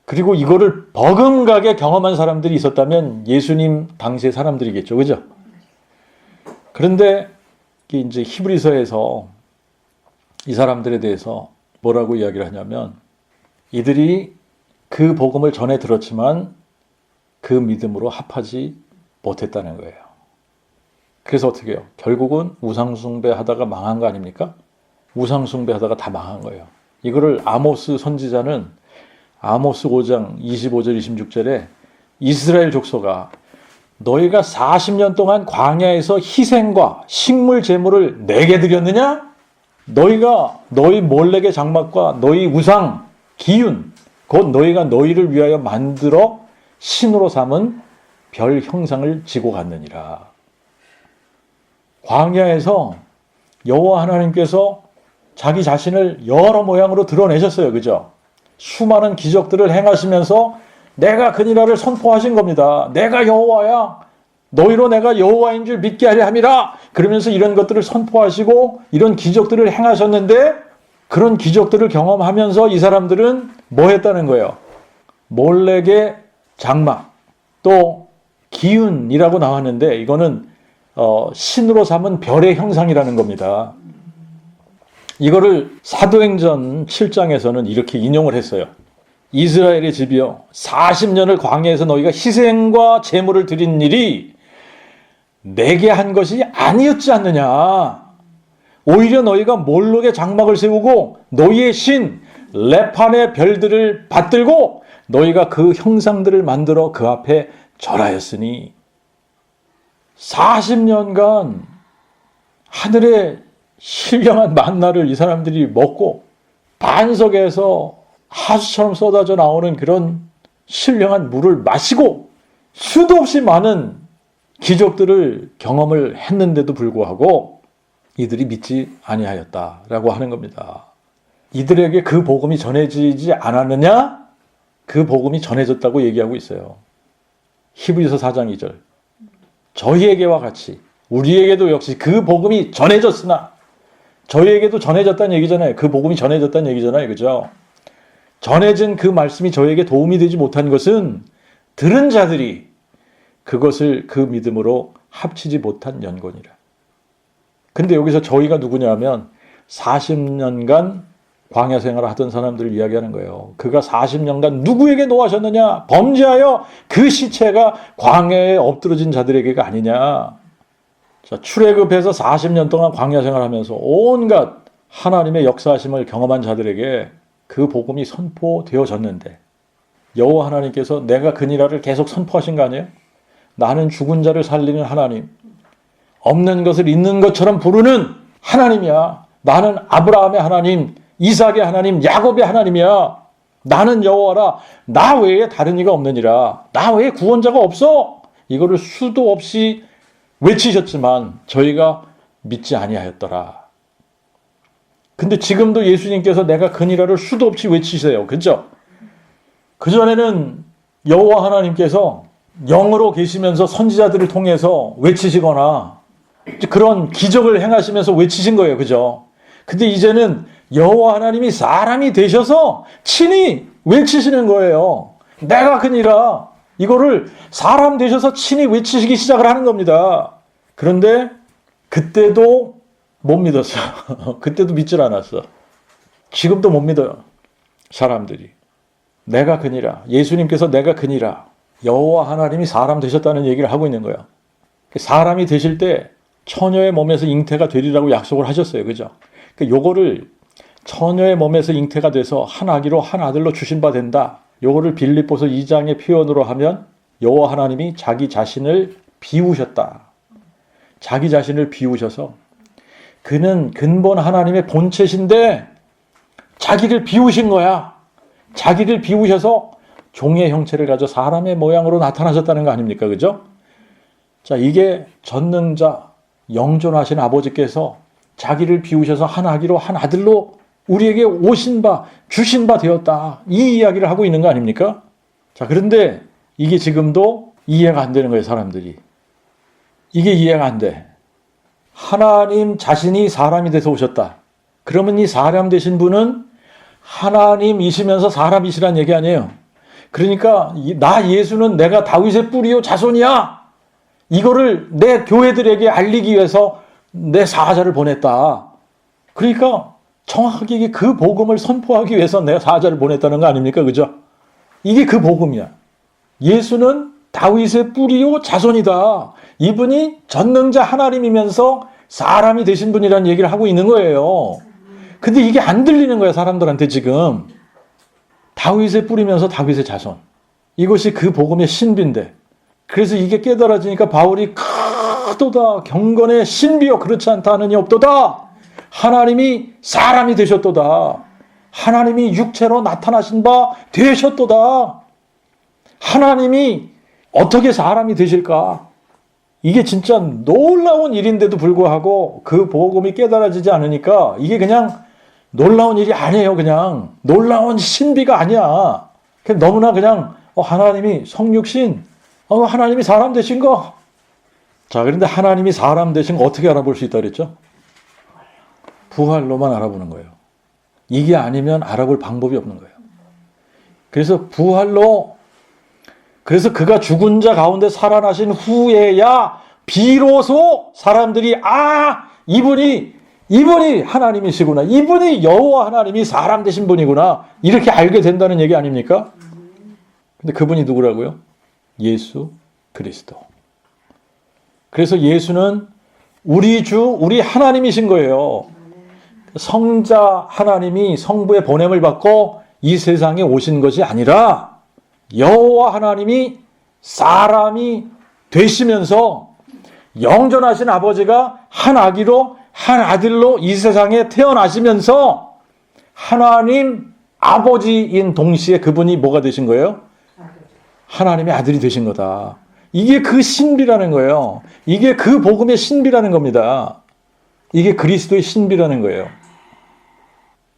그리고 이거를 버금가게 경험한 사람들이 있었다면 예수님 당시의 사람들이겠죠. 그죠? 그런데 이제 히브리서에서 이 사람들에 대해서 뭐라고 이야기를 하냐면 이들이 그 복음을 전해 들었지만 그 믿음으로 합하지 못했다는 거예요. 그래서 어떻게 해요? 결국은 우상숭배하다가 망한 거 아닙니까? 우상숭배하다가 다 망한 거예요. 이거를 아모스 선지자는 아모스 5장 25절 26절에 이스라엘 족속아 너희가 40년 동안 광야에서 희생과 식물 제물을 내게 드렸느냐? 너희가 너희 몰렉의 장막과 너희 우상 기윤 곧 너희가 너희를 위하여 만들어 신으로 삼은 별 형상을 지고 갔느니라. 광야에서 여호와 하나님께서 자기 자신을 여러 모양으로 드러내셨어요. 그죠? 수많은 기적들을 행하시면서 내가 그니라를 선포하신 겁니다. 내가 여호와야. 너희로 내가 여호와인 줄 믿게 하려 함이라. 그러면서 이런 것들을 선포하시고 이런 기적들을 행하셨는데 그런 기적들을 경험하면서 이 사람들은 뭐 했다는 거예요? 몰렉의 장막 또 기운이라고 나왔는데 이거는 신으로 삼은 별의 형상이라는 겁니다. 이거를 사도행전 7장에서는 이렇게 인용을 했어요. 이스라엘의 집이여 40년을 광야에서 너희가 희생과 제물을 드린 일이 내게 한 것이 아니었지 않느냐. 오히려 너희가 몰록의 장막을 세우고 너희의 신 레판의 별들을 받들고 너희가 그 형상들을 만들어 그 앞에 절하였으니 40년간 하늘의 신령한 만나를 이 사람들이 먹고 반석에서 하수처럼 쏟아져 나오는 그런 신령한 물을 마시고 수도 없이 많은 기적들을 경험을 했는데도 불구하고 이들이 믿지 아니하였다라고 하는 겁니다. 이들에게 그 복음이 전해지지 않았느냐? 그 복음이 전해졌다고 얘기하고 있어요. 히브리서 4장 2절. 저희에게와 같이 우리에게도 역시 그 복음이 전해졌으나 저희에게도 전해졌다는 얘기잖아요. 그 복음이 전해졌다는 얘기잖아요. 그죠? 전해진 그 말씀이 저에게 도움이 되지 못한 것은 들은 자들이 그것을 그 믿음으로 합치지 못한 연고니라. 근데 여기서 저희가 누구냐 하면 40년간 광야 생활을 하던 사람들을 이야기하는 거예요. 그가 40년간 누구에게 노하셨느냐? 범죄하여 그 시체가 광야에 엎드러진 자들에게가 아니냐. 자, 출애굽해서 40년 동안 광야 생활하면서 온갖 하나님의 역사하심을 경험한 자들에게 그 복음이 선포되어졌는데 여호와 하나님께서 내가 그니라를 계속 선포하신 거 아니에요? 나는 죽은 자를 살리는 하나님, 없는 것을 있는 것처럼 부르는 하나님이야. 나는 아브라함의 하나님, 이삭의 하나님, 야곱의 하나님이야. 나는 여호와라. 나 외에 다른 이가 없느니라. 나 외에 구원자가 없어. 이거를 수도 없이 외치셨지만 저희가 믿지 아니하였더라. 근데 지금도 예수님께서 내가 그니라를 수도 없이 외치세요. 그죠? 그전에는 여호와 하나님께서 영으로 계시면서 선지자들을 통해서 외치시거나 그런 기적을 행하시면서 외치신 거예요. 그죠? 근데 이제는 여호와 하나님이 사람이 되셔서 친히 외치시는 거예요. 내가 그니라. 이거를 사람 되셔서 친히 외치시기 시작을 하는 겁니다. 그런데 그때도 못 믿었어. 그때도 믿질 않았어. 지금도 못 믿어요. 사람들이. 내가 그니라. 예수님께서 내가 그니라. 여호와 하나님이 사람 되셨다는 얘기를 하고 있는 거예요. 사람이 되실 때 처녀의 몸에서 잉태가 되리라고 약속을 하셨어요. 그죠? 요거를 처녀의 몸에서 잉태가 돼서 한 아기로 한 아들로 주신 바 된다. 요거를 빌립보서 2장의 표현으로 하면 여호와 하나님이 자기 자신을 비우셨다. 자기 자신을 비우셔서 그는 근본 하나님의 본체신데 자기를 비우신 거야. 자기를 비우셔서 종의 형체를 가져 사람의 모양으로 나타나셨다는 거 아닙니까? 그죠? 자, 이게 전능자, 영존하신 아버지께서 자기를 비우셔서 한 아기로 한 아들로 우리에게 오신 바, 주신 바 되었다. 이 이야기를 하고 있는 거 아닙니까? 자, 그런데 이게 지금도 이해가 안 되는 거예요, 사람들이. 이게 이해가 안 돼. 하나님 자신이 사람이 돼서 오셨다. 그러면 이 사람 되신 분은 하나님이시면서 사람이시란 얘기 아니에요. 그러니까 나 예수는 내가 다윗의 뿌리요 자손이야. 이거를 내 교회들에게 알리기 위해서 내 사자를 보냈다. 그러니까 정확하게 그 복음을 선포하기 위해서 내가 사자를 보냈다는 거 아닙니까? 그죠? 이게 그 복음이야. 예수는 다윗의 뿌리요 자손이다. 이분이 전능자 하나님이면서 사람이 되신 분이라는 얘기를 하고 있는 거예요. 근데 이게 안 들리는 거야, 사람들한테 지금. 다윗의 뿌리면서 다윗의 자손. 이것이 그 복음의 신비인데. 그래서 이게 깨달아지니까 바울이 크도다 경건의 신비여 그렇지 않다 하느니 없도다. 하나님이 사람이 되셨도다. 하나님이 육체로 나타나신 바 되셨도다. 하나님이 어떻게 사람이 되실까? 이게 진짜 놀라운 일인데도 불구하고 그 복음이 깨달아지지 않으니까 이게 그냥 놀라운 일이 아니에요. 그냥 놀라운 신비가 아니야. 그냥 너무나 그냥 하나님이 성육신, 하나님이 사람 되신 거. 자, 그런데 하나님이 사람 되신 거 어떻게 알아볼 수 있다 그랬죠? 부활로만 알아보는 거예요. 이게 아니면 알아볼 방법이 없는 거예요. 그래서 부활로, 그래서 그가 죽은 자 가운데 살아나신 후에야 비로소 사람들이 이분이 하나님이시구나. 이분이 여호와 하나님이 사람 되신 분이구나. 이렇게 알게 된다는 얘기 아닙니까? 근데 그분이 누구라고요? 예수 그리스도. 그래서 예수는 우리 주, 우리 하나님이신 거예요. 성자 하나님이 성부의 보냄을 받고 이 세상에 오신 것이 아니라 여호와 하나님이 사람이 되시면서 영존하신 아버지가 한 아들로 이 세상에 태어나시면서 하나님 아버지인 동시에 그분이 뭐가 되신 거예요? 하나님의 아들이 되신 거다. 이게 그 신비라는 거예요. 이게 그 복음의 신비라는 겁니다. 이게 그리스도의 신비라는 거예요.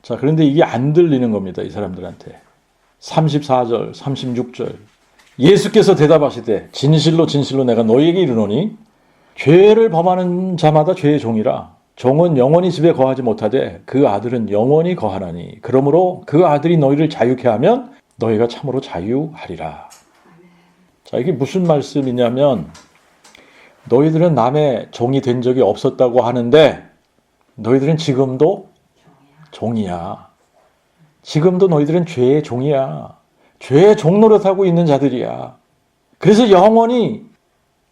자, 그런데 이게 안 들리는 겁니다. 이 사람들한테. 34절, 36절. 예수께서 대답하시되 진실로 진실로 내가 너희에게 이르노니 죄를 범하는 자마다 죄의 종이라. 종은 영원히 집에 거하지 못하되 그 아들은 영원히 거하나니. 그러므로 그 아들이 너희를 자유케 하면 너희가 참으로 자유하리라. 자, 이게 무슨 말씀이냐면 너희들은 남의 종이 된 적이 없었다고 하는데 너희들은 지금도 종이야. 지금도 너희들은 죄의 종이야. 죄의 종 노릇하고 있는 자들이야. 그래서 영원히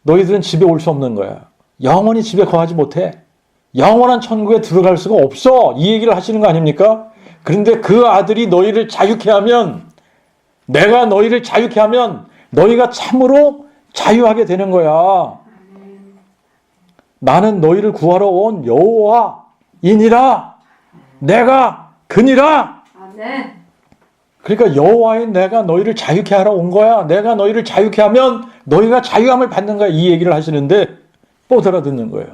너희들은 집에 올 수 없는 거야. 영원히 집에 거하지 못해. 영원한 천국에 들어갈 수가 없어. 이 얘기를 하시는 거 아닙니까? 그런데 그 아들이 너희를 자유케 하면, 내가 너희를 자유케 하면 너희가 참으로 자유하게 되는 거야. 나는 너희를 구하러 온 여호와이니라. 내가 그니라. 그러니까 여호와인 내가 너희를 자유케 하러 온 거야. 내가 너희를 자유케 하면 너희가 자유함을 받는 거야. 이 얘기를 하시는데 못 알아듣는 거예요.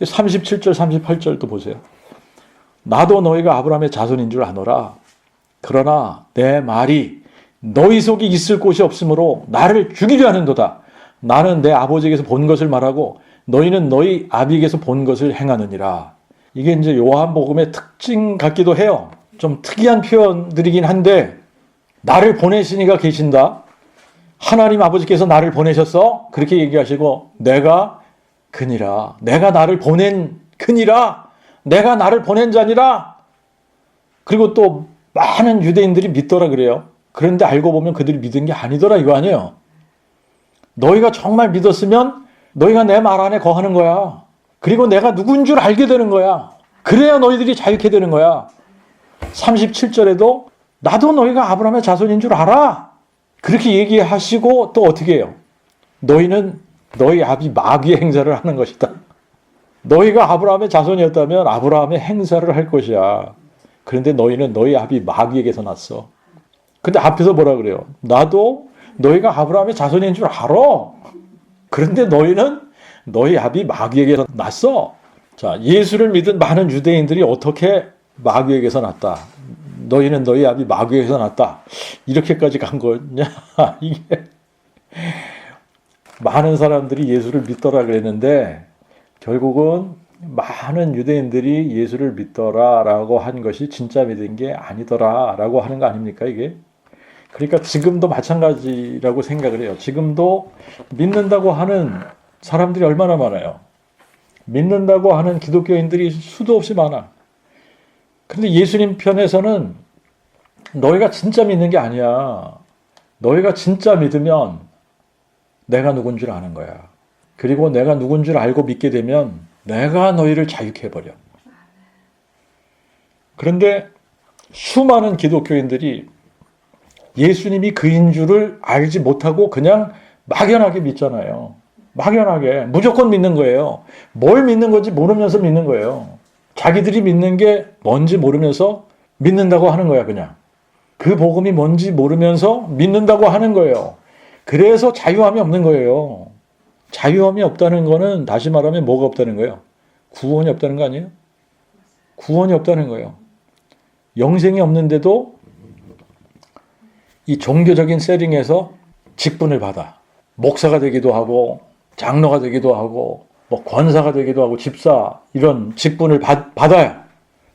37절 38절도 보세요. 나도 너희가 아브라함의 자손인 줄 아노라. 그러나 내 말이 너희 속에 있을 곳이 없으므로 나를 죽이려 하는도다. 나는 내 아버지에게서 본 것을 말하고 너희는 너희 아비에게서 본 것을 행하느니라. 이게 이제 요한복음의 특징 같기도 해요. 좀 특이한 표현들이긴 한데, 나를 보내신 이가 계신다. 하나님 아버지께서 나를 보내셨어. 그렇게 얘기하시고 내가 그니라. 내가 나를 보낸 그니라. 내가 나를 보낸 자니라. 그리고 또 많은 유대인들이 믿더라 그래요. 그런데 알고 보면 그들이 믿은 게 아니더라 이거 아니에요. 너희가 정말 믿었으면 너희가 내 말 안에 거하는 거야. 그리고 내가 누군 줄 알게 되는 거야. 그래야 너희들이 자유케 되는 거야. 37절에도 나도 너희가 아브라함의 자손인 줄 알아. 그렇게 얘기하시고 또 어떻게 해요? 너희는 너희 아비 마귀의 행사를 하는 것이다. 너희가 아브라함의 자손이었다면 아브라함의 행사를 할 것이야. 그런데 너희는 너희 아비 마귀에게서 났어. 근데 앞에서 뭐라 그래요? 나도 너희가 아브라함의 자손인 줄 알아. 그런데 너희는 너희 아비 마귀에게서 났어. 자, 예수를 믿은 많은 유대인들이 어떻게 마귀에게서 났다. 너희는 너희 아비 마귀에게서 났다. 이렇게까지 간 거냐? 이게 많은 사람들이 예수를 믿더라 그랬는데 결국은 많은 유대인들이 예수를 믿더라라고 한 것이 진짜 믿은 게 아니더라라고 하는 거 아닙니까 이게? 그러니까 지금도 마찬가지라고 생각을 해요. 지금도 믿는다고 하는 사람들이 얼마나 많아요. 믿는다고 하는 기독교인들이 수도 없이 많아. 근데 예수님 편에서는 너희가 진짜 믿는 게 아니야. 너희가 진짜 믿으면 내가 누군 줄 아는 거야. 그리고 내가 누군 줄 알고 믿게 되면 내가 너희를 자유케 해버려. 그런데 수많은 기독교인들이 예수님이 그인 줄을 알지 못하고 그냥 막연하게 믿잖아요. 막연하게 무조건 믿는 거예요. 뭘 믿는 건지 모르면서 믿는 거예요. 자기들이 믿는 게 뭔지 모르면서 믿는다고 하는 거야, 그냥. 그 복음이 뭔지 모르면서 믿는다고 하는 거예요. 그래서 자유함이 없는 거예요. 자유함이 없다는 거는 다시 말하면 뭐가 없다는 거예요? 구원이 없다는 거 아니에요? 구원이 없다는 거예요. 영생이 없는데도 이 종교적인 세팅에서 직분을 받아. 목사가 되기도 하고 장로가 되기도 하고 뭐 권사가 되기도 하고 집사 이런 직분을 받아요.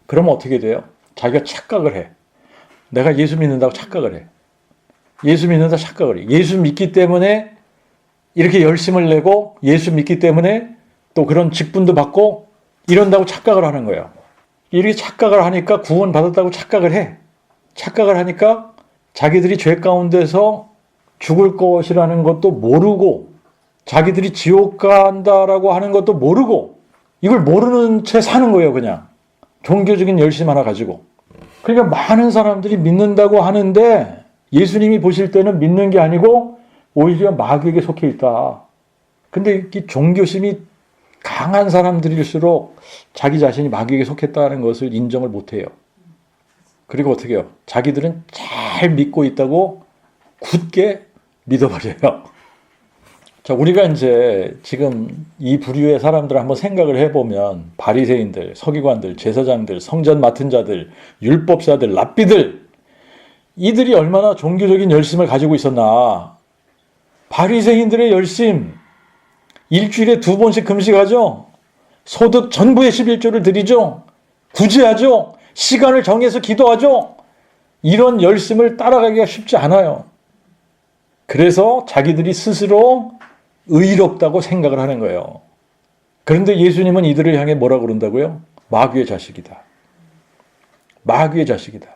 그러면 어떻게 돼요? 자기가 착각을 해. 내가 예수 믿는다고 착각을 해. 예수 믿는다 착각을 해. 예수 믿기 때문에 이렇게 열심을 내고 예수 믿기 때문에 또 그런 직분도 받고 이런다고 착각을 하는 거예요. 이렇게 착각을 하니까 구원 받았다고 착각을 해. 착각을 하니까 자기들이 죄 가운데서 죽을 것이라는 것도 모르고 자기들이 지옥 간다라고 하는 것도 모르고 이걸 모르는 채 사는 거예요, 그냥. 종교적인 열심 하나 가지고. 그러니까 많은 사람들이 믿는다고 하는데 예수님이 보실 때는 믿는 게 아니고 오히려 마귀에게 속해 있다. 근데 이 종교심이 강한 사람들일수록 자기 자신이 마귀에게 속했다는 것을 인정을 못해요. 그리고 어떻게 해요? 자기들은 잘 믿고 있다고 굳게 믿어버려요. 자, 우리가 이제 지금 이 부류의 사람들을 한번 생각을 해보면 바리새인들, 서기관들, 제사장들, 성전 맡은 자들, 율법사들, 랍비들 이들이 얼마나 종교적인 열심을 가지고 있었나. 바리새인들의 열심, 일주일에 2번씩 금식하죠. 소득 전부의 11조를 드리죠. 구제하죠. 시간을 정해서 기도하죠. 이런 열심을 따라가기가 쉽지 않아요. 그래서 자기들이 스스로 의롭다고 생각을 하는 거예요. 그런데 예수님은 이들을 향해 뭐라고 그런다고요? 마귀의 자식이다. 마귀의 자식이다.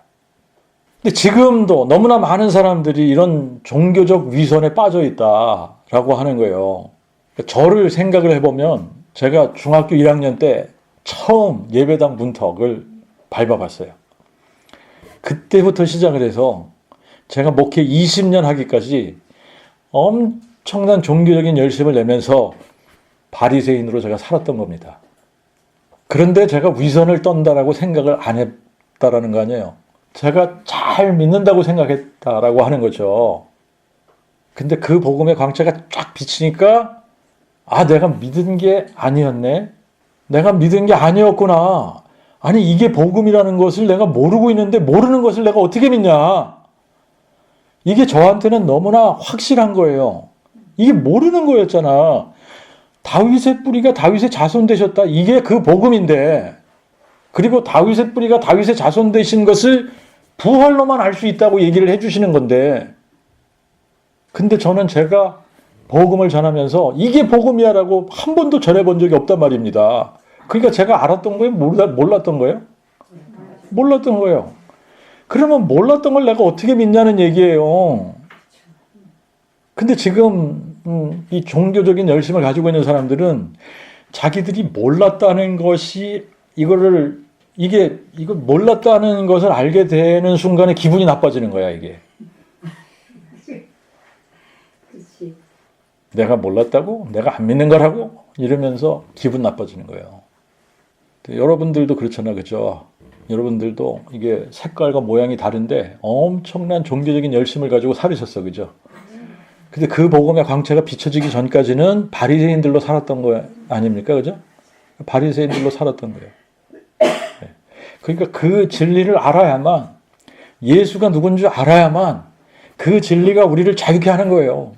근데 지금도 너무나 많은 사람들이 이런 종교적 위선에 빠져 있다라고 하는 거예요. 저를 생각을 해보면 제가 중학교 1학년 때 처음 예배당 문턱을 밟아봤어요. 그때부터 시작을 해서 제가 목회 20년 하기까지 엄청난 종교적인 열심을 내면서 바리새인으로 제가 살았던 겁니다. 그런데 제가 위선을 떤다라고 생각을 안 했다라는 거 아니에요. 제가 잘 믿는다고 생각했다라고 하는 거죠. 근데 그 복음의 광채가 쫙 비치니까 아, 내가 믿은 게 아니었네. 내가 믿은 게 아니었구나. 아니, 이게 복음이라는 것을 내가 모르고 있는데 모르는 것을 내가 어떻게 믿냐. 이게 저한테는 너무나 확실한 거예요. 이게 모르는 거였잖아. 다윗의 뿌리가 다윗의 자손 되셨다. 이게 그 복음인데. 그리고 다윗의 뿌리가 다윗의 자손 되신 것을 부활로만 알 수 있다고 얘기를 해주시는 건데. 근데 저는 제가 복음을 전하면서 이게 복음이야라고 한 번도 전해본 적이 없단 말입니다. 그러니까 제가 알았던 거예요? 몰랐던 거예요? 몰랐던 거예요. 그러면 몰랐던 걸 내가 어떻게 믿냐는 얘기예요. 근데 지금 이 종교적인 열심을 가지고 있는 사람들은 자기들이 몰랐다는 것이 이거 몰랐다는 것을 알게 되는 순간에 기분이 나빠지는 거야, 이게. 내가 몰랐다고? 내가 안 믿는 거라고? 이러면서 기분 나빠지는 거예요. 여러분들도 그렇잖아, 그죠? 여러분들도 이게 색깔과 모양이 다른데 엄청난 종교적인 열심을 가지고 살으셨어, 그죠? 근데 그 복음의 광채가 비춰지기 전까지는 바리새인들로 살았던 거 아닙니까, 그죠? 바리새인들로 살았던 거예요. 네. 그러니까 그 진리를 알아야만, 예수가 누군지 알아야만 그 진리가 우리를 자유케 하는 거예요.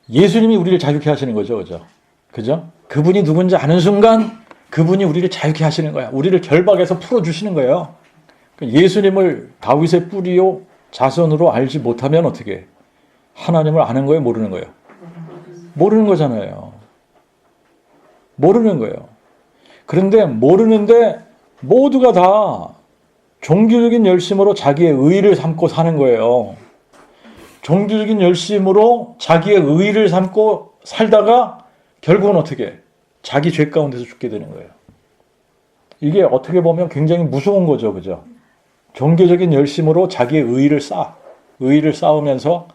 예수님이 우리를 자유케 하시는 거죠, 그죠? 그죠? 그분이 누군지 아는 순간 그분이 우리를 자유케 하시는 거야. 우리를 결박에서 풀어주시는 거예요. 예수님을 다윗의 뿌리요 자손으로 알지 못하면 어떻게 해? 하나님을 아는 거예요, 모르는 거예요? 모르는 거잖아요. 모르는 거예요. 그런데 모르는데 모두가 다 종교적인 열심으로 자기의 의의를 삼고 사는 거예요. 종교적인 열심으로 자기의 의의를 삼고 살다가 결국은 어떻게 해? 자기 죄 가운데서 죽게 되는 거예요. 이게 어떻게 보면 굉장히 무서운 거죠, 그죠? 종교적인 열심으로 자기의 의의를 쌓으면서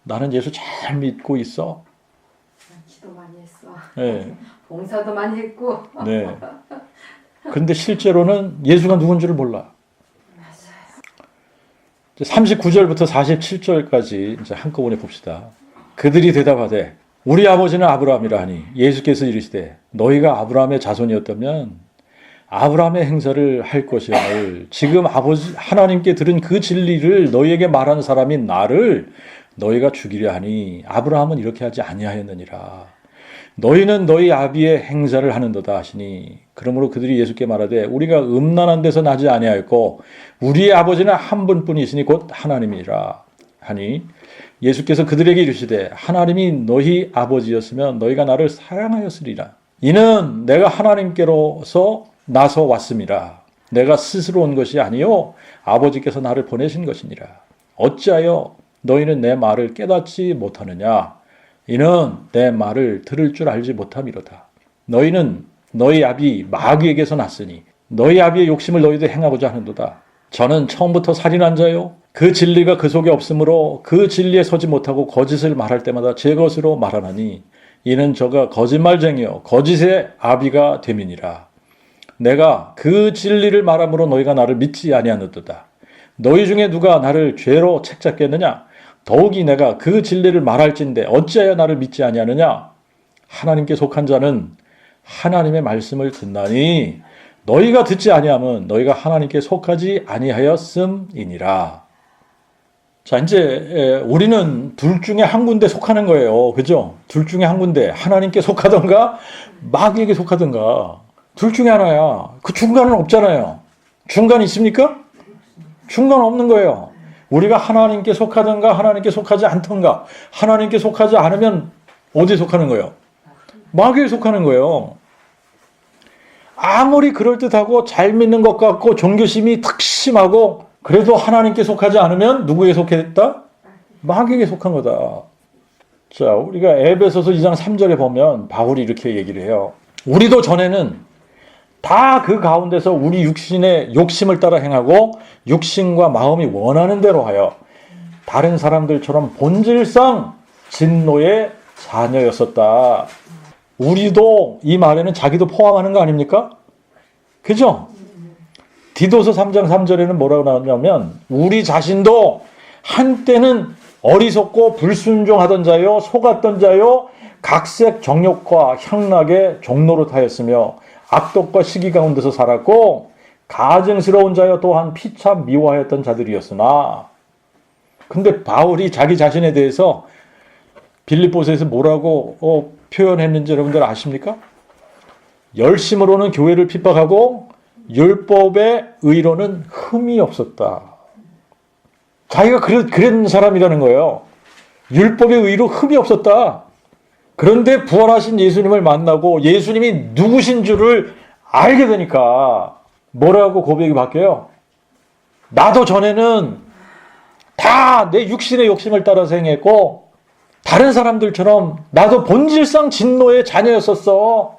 나는 예수 잘 믿고 있어.
기도 많이 했어.
네.
봉사도 많이 했고.
네. 그런데 실제로는 예수가 누군지를 몰라. 39절부터 47절까지 이제 한꺼번에 봅시다. 그들이 대답하되 우리 아버지는 아브라함이라 하니 예수께서 이르시되 너희가 아브라함의 자손이었다면 아브라함의 행사를 할 것이오늘 지금 아버지 하나님께 들은 그 진리를 너희에게 말하는 사람이 나를 너희가 죽이려 하니 아브라함은 이렇게 하지 아니하였느니라. 너희는 너희 아비의 행사를 하는도다 하시니 그러므로 그들이 예수께 말하되 우리가 음란한 데서 나지 아니하였고 우리의 아버지는 한 분뿐이시니 곧 하나님이라 하니 예수께서 그들에게 이르시되 하나님이 너희 아버지였으면 너희가 나를 사랑하였으리라. 이는 내가 하나님께로서 나서 왔음이라. 내가 스스로 온 것이 아니요 아버지께서 나를 보내신 것이니라. 어찌하여 너희는 내 말을 깨닫지 못하느냐. 이는 내 말을 들을 줄 알지 못함이로다. 너희는 너희 아비 마귀에게서 났으니 너희 아비의 욕심을 너희도 행하고자 하는도다. 저는 처음부터 살인한 자요 그 진리가 그 속에 없으므로 그 진리에 서지 못하고 거짓을 말할 때마다 제 것으로 말하나니 이는 저가 거짓말쟁이요 거짓의 아비가 됨이니라. 내가 그 진리를 말함으로 너희가 나를 믿지 아니하는도다. 너희 중에 누가 나를 죄로 책잡겠느냐? 더욱이 내가 그 진리를 말할진대 어찌하여 나를 믿지 아니하느냐? 하나님께 속한 자는 하나님의 말씀을 듣나니 너희가 듣지 아니하면 너희가 하나님께 속하지 아니하였음이니라. 자, 이제 우리는 둘 중에 한 군데 속하는 거예요. 그죠? 둘 중에 한 군데. 하나님께 속하던가 마귀에게 속하던가. 둘 중에 하나야. 그 중간은 없잖아요. 중간 있습니까? 중간 없는 거예요. 우리가 하나님께 속하던가 하나님께 속하지 않던가. 하나님께 속하지 않으면 어디에 속하는 거예요? 마귀에 속하는 거예요. 아무리 그럴듯하고 잘 믿는 것 같고 종교심이 탁 심하고 그래도 하나님께 속하지 않으면 누구에 속했다? 마귀에게 속한 거다. 자, 우리가 에베소서 2장 3절에 보면 바울이 이렇게 얘기를 해요. 우리도 전에는 다 그 가운데서 우리 육신의 욕심을 따라 행하고 육신과 마음이 원하는 대로 하여 다른 사람들처럼 본질상 진노의 자녀였었다. 우리도 이 말에는 자기도 포함하는 거 아닙니까? 그죠? 디도서 3장 3절에는 뭐라고 나오냐면 우리 자신도 한때는 어리석고 불순종하던 자요 속았던 자요 각색 정욕과 향락에 종노릇하였으며 악독과 시기 가운데서 살았고 가증스러운 자여 또한 피차 미워하였던 자들이었으나 근데 바울이 자기 자신에 대해서 빌립보서에서 뭐라고 표현했는지 여러분들 아십니까? 열심으로는 교회를 핍박하고 율법의 의로는 흠이 없었다. 자기가 그런 사람이라는 거예요. 율법의 의로 흠이 없었다. 그런데 부활하신 예수님을 만나고 예수님이 누구신 줄을 알게 되니까 뭐라고 고백이 바뀌어요? 나도 전에는 다 내 육신의 욕심을 따라서 행했고 다른 사람들처럼 나도 본질상 진노의 자녀였었어.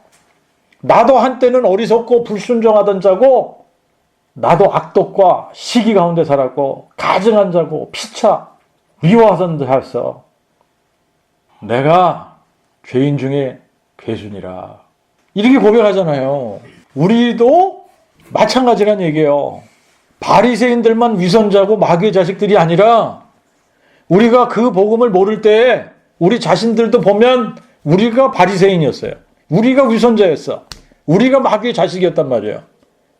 나도 한때는 어리석고 불순종하던 자고 나도 악독과 시기 가운데 살았고 가증한 자고 피차 미워하던 자였어. 내가 죄인 중에 괴순이라. 이렇게 고백하잖아요. 우리도 마찬가지란 얘기예요. 바리새인들만 위선자고 마귀의 자식들이 아니라 우리가 그 복음을 모를 때 우리 자신들도 보면 우리가 바리새인이었어요. 우리가 위선자였어. 우리가 마귀의 자식이었단 말이에요.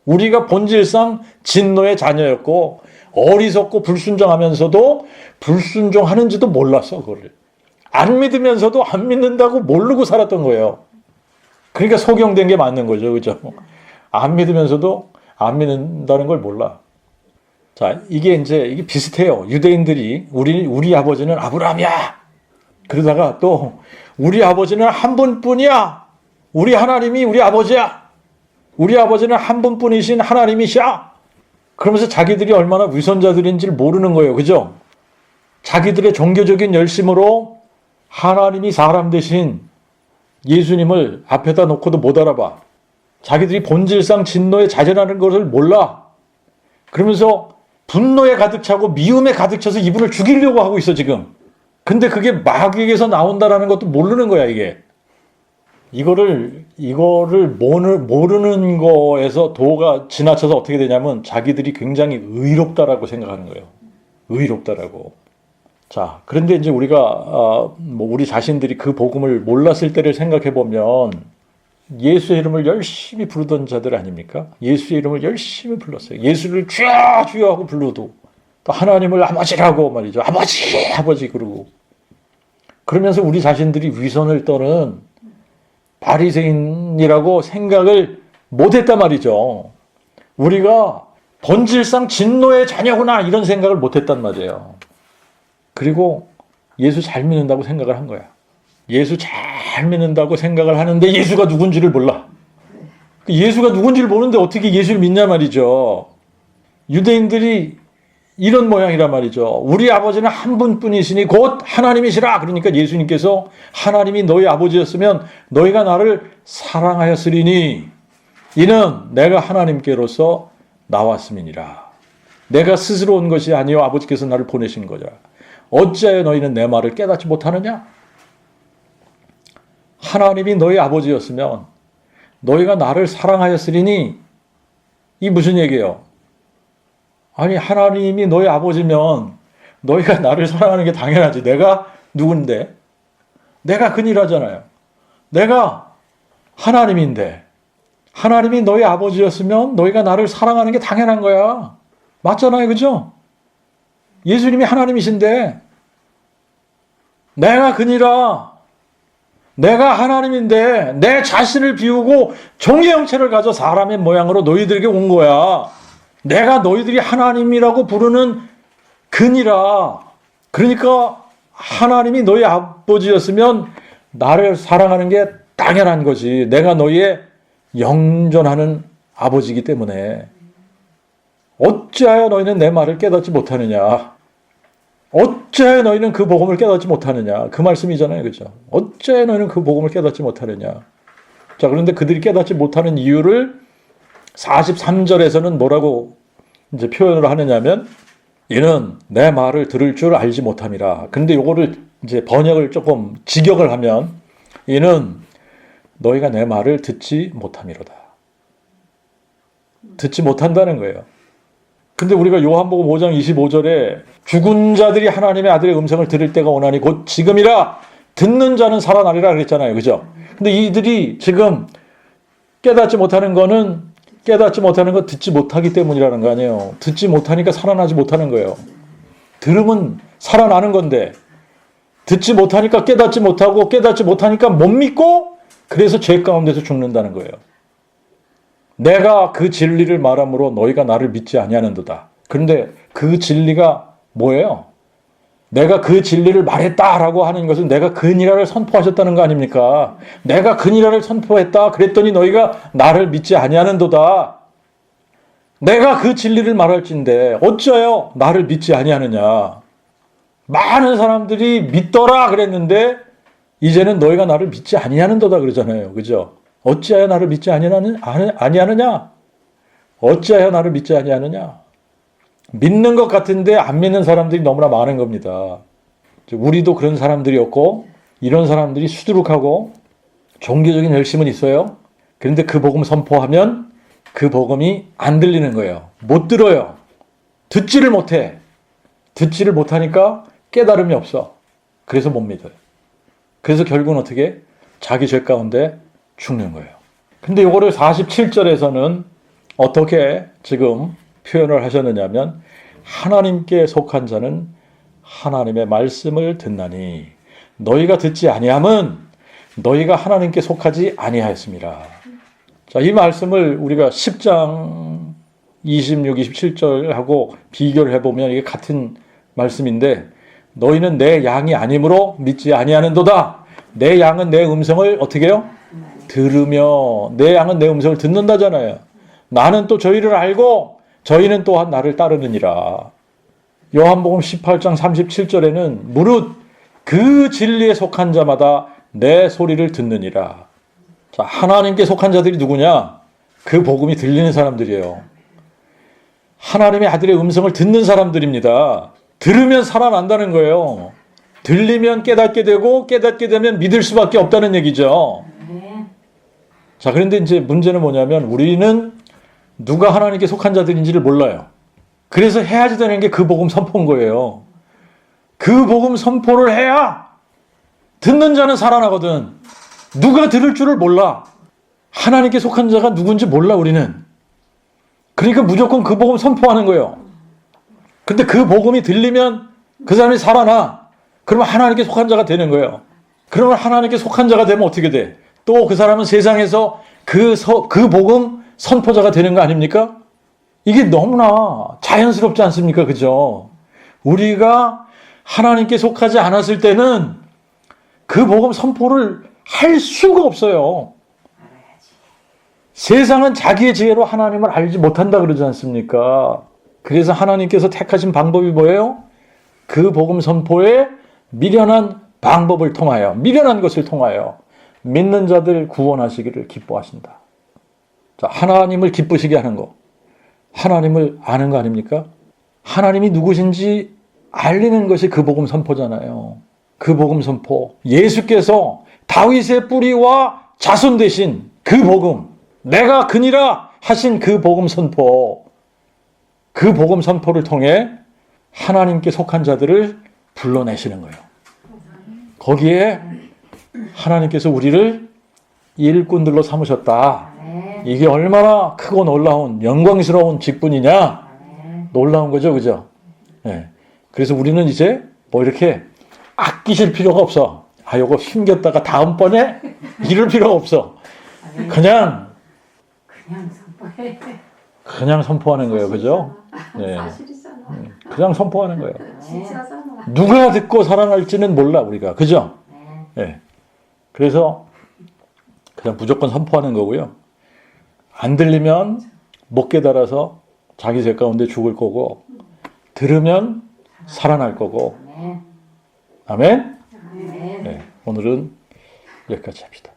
우리가 본질상 진노의 자녀였고 어리석고 불순종하면서도 불순종하는지도 몰랐어. 그거를. 안 믿으면서도 안 믿는다고 모르고 살았던 거예요. 그러니까 소경된 게 맞는 거죠. 그죠? 안 믿으면서도 안 믿는다는 걸 몰라. 자, 이게 비슷해요. 유대인들이 우리 아버지는 아브라함이야. 그러다가 또 우리 아버지는 한 분뿐이야. 우리 하나님이 우리 아버지야. 우리 아버지는 한 분뿐이신 하나님이시야. 그러면서 자기들이 얼마나 위선자들인지를 모르는 거예요. 그죠? 자기들의 종교적인 열심으로 하나님이 사람 되신 예수님을 앞에다 놓고도 못 알아봐. 자기들이 본질상 진노에 자전하는 것을 몰라. 그러면서 분노에 가득 차고 미움에 가득 차서 이분을 죽이려고 하고 있어 지금. 근데 그게 마귀에게서 나온다라는 것도 모르는 거야 이게. 이거를 모르는 거에서 도가 지나쳐서 어떻게 되냐면 자기들이 굉장히 의롭다라고 생각하는 거예요. 의롭다라고. 자, 그런데 이제 우리가 우리 자신들이 그 복음을 몰랐을 때를 생각해 보면 예수의 이름을 열심히 부르던 자들 아닙니까? 예수의 이름을 열심히 불렀어요. 예수를 주여 주여 하고 불러도 또 하나님을 아버지라고 말이죠. 아버지 아버지 그러고 그러면서 우리 자신들이 위선을 떠는 바리새인이라고 생각을 못했단 말이죠. 우리가 본질상 진노의 자녀구나 이런 생각을 못했단 말이에요. 그리고 예수 잘 믿는다고 생각을 한 거야. 예수 잘 믿는다고 생각을 하는데 예수가 누군지를 몰라. 예수가 누군지를 모르는데 어떻게 예수를 믿냐 말이죠. 유대인들이 이런 모양이란 말이죠. 우리 아버지는 한 분뿐이시니 곧 하나님이시라. 그러니까 예수님께서 하나님이 너희 아버지였으면 너희가 나를 사랑하였으리니 이는 내가 하나님께로서 나왔음이니라. 내가 스스로 온 것이 아니요 아버지께서 나를 보내신 거라. 어찌하여 너희는 내 말을 깨닫지 못하느냐? 하나님이 너희 아버지였으면 너희가 나를 사랑하였으리니 이 무슨 얘기예요? 아니 하나님이 너희 아버지면 너희가 나를 사랑하는 게 당연하지. 내가 누군데? 내가 그니라잖아요. 내가 하나님인데 하나님이 너희 아버지였으면 너희가 나를 사랑하는 게 당연한 거야. 맞잖아요. 그죠? 예수님이 하나님이신데 내가 그니라 내가 하나님인데 내 자신을 비우고 종의 형체를 가져 사람의 모양으로 너희들에게 온 거야. 내가 너희들이 하나님이라고 부르는 그니라. 그러니까 하나님이 너희 아버지였으면 나를 사랑하는 게 당연한 거지. 내가 너희의 영존하는 아버지이기 때문에 어찌하여 너희는 내 말을 깨닫지 못하느냐. 어찌하여 너희는 그 복음을 깨닫지 못하느냐. 그 말씀이잖아요. 그죠? 어찌하여 너희는 그 복음을 깨닫지 못하느냐. 자, 그런데 그들이 깨닫지 못하는 이유를 43절에서는 뭐라고 이제 표현을 하느냐면 이는 내 말을 들을 줄 알지 못함이라. 근데 요거를 이제 번역을 조금 직역을 하면 이는 너희가 내 말을 듣지 못함이로다. 듣지 못한다는 거예요. 근데 우리가 요한복음 5장 25절에 죽은 자들이 하나님의 아들의 음성을 들을 때가 오나니 곧 지금이라 듣는 자는 살아나리라 그랬잖아요. 그죠? 근데 이들이 지금 깨닫지 못하는 건 듣지 못하기 때문이라는 거 아니에요. 듣지 못하니까 살아나지 못하는 거예요. 들으면 살아나는 건데 듣지 못하니까 깨닫지 못하고 깨닫지 못하니까 못 믿고 그래서 죄 가운데서 죽는다는 거예요. 내가 그 진리를 말함으로 너희가 나를 믿지 아니하는도다. 그런데 그 진리가 뭐예요? 내가 그 진리를 말했다라고 하는 것은 내가 그니라를 선포하셨다는 거 아닙니까? 내가 그니라를 선포했다. 그랬더니 너희가 나를 믿지 아니하는도다. 내가 그 진리를 말할진데 어찌하여 나를 믿지 아니하느냐. 많은 사람들이 믿더라 그랬는데 이제는 너희가 나를 믿지 아니하는도다 그러잖아요. 그죠? 어찌하여 나를 믿지 아니하느냐? 어찌하여 나를 믿지 아니하느냐? 믿는 것 같은데 안 믿는 사람들이 너무나 많은 겁니다. 우리도 그런 사람들이었고 이런 사람들이 수두룩하고 종교적인 열심은 있어요. 그런데 그 복음 선포하면 그 복음이 안 들리는 거예요. 못 들어요. 듣지를 못해. 듣지를 못하니까 깨달음이 없어. 그래서 못 믿어요. 그래서 결국은 어떻게? 자기 죄 가운데 죽는 거예요. 근데 이거를 47절에서는 어떻게 지금 표현을 하셨느냐면 하나님께 속한 자는 하나님의 말씀을 듣나니 너희가 듣지 아니함은 너희가 하나님께 속하지 아니하였습니다. 자, 이 말씀을 우리가 10장 26, 27절하고 비교를 해보면 이게 같은 말씀인데 너희는 내 양이 아니므로 믿지 아니하는도다. 내 양은 내 음성을 어떻게 해요? 들으며 내 양은 내 음성을 듣는다잖아요. 나는 또 저희를 알고 저희는 또한 나를 따르느니라. 요한복음 18장 37절에는 무릇 그 진리에 속한 자마다 내 소리를 듣느니라. 자, 하나님께 속한 자들이 누구냐? 그 복음이 들리는 사람들이에요. 하나님의 아들의 음성을 듣는 사람들입니다. 들으면 살아난다는 거예요. 들리면 깨닫게 되고 깨닫게 되면 믿을 수밖에 없다는 얘기죠. 자, 그런데 이제 문제는 뭐냐면 우리는 누가 하나님께 속한 자들인지를 몰라요. 그래서 해야지 되는 게 그 복음 선포인 거예요. 그 복음 선포를 해야 듣는 자는 살아나거든. 누가 들을 줄을 몰라. 하나님께 속한 자가 누군지 몰라 우리는. 그러니까 무조건 그 복음 선포하는 거예요. 근데 그 복음이 들리면 그 사람이 살아나. 그러면 하나님께 속한 자가 되는 거예요. 그러면 하나님께 속한 자가 되면 어떻게 돼? 또 그 사람은 세상에서 그 복음 선포자가 되는 거 아닙니까? 이게 너무나 자연스럽지 않습니까? 그죠? 우리가 하나님께 속하지 않았을 때는 그 복음 선포를 할 수가 없어요. 세상은 자기의 지혜로 하나님을 알지 못한다 그러지 않습니까? 그래서 하나님께서 택하신 방법이 뭐예요? 그 복음 선포에 미련한 방법을 통하여, 미련한 것을 통하여 믿는 자들 구원하시기를 기뻐하신다. 자, 하나님을 기쁘시게 하는 거. 하나님을 아는 거 아닙니까? 하나님이 누구신지 알리는 것이 그 복음 선포잖아요. 그 복음 선포. 예수께서 다윗의 뿌리와 자손 되신 그 복음. 내가 그니라 하신 그 복음 선포. 그 복음 선포를 통해 하나님께 속한 자들을 불러내시는 거예요. 거기에 하나님께서 우리를 일꾼들로 삼으셨다. 이게 얼마나 크고 놀라운 영광스러운 직분이냐. 놀라운 거죠. 그죠? 네. 그래서 우리는 이제 뭐 이렇게 아끼실 필요가 없어. 아, 요거 숨겼다가 다음번에 이럴 필요가 없어. 그냥
선포해.
그냥 선포하는 거예요. 그죠? 네.
사실이잖아.
그냥 선포하는 거예요.
진짜잖아.
누가 듣고 살아날지는 몰라 우리가. 그죠? 네. 그래서 그냥 무조건 선포하는 거고요. 안 들리면 못 깨달아서 자기 죄 가운데 죽을 거고, 들으면 살아날 거고. 아멘? 네. 오늘은 여기까지 합시다.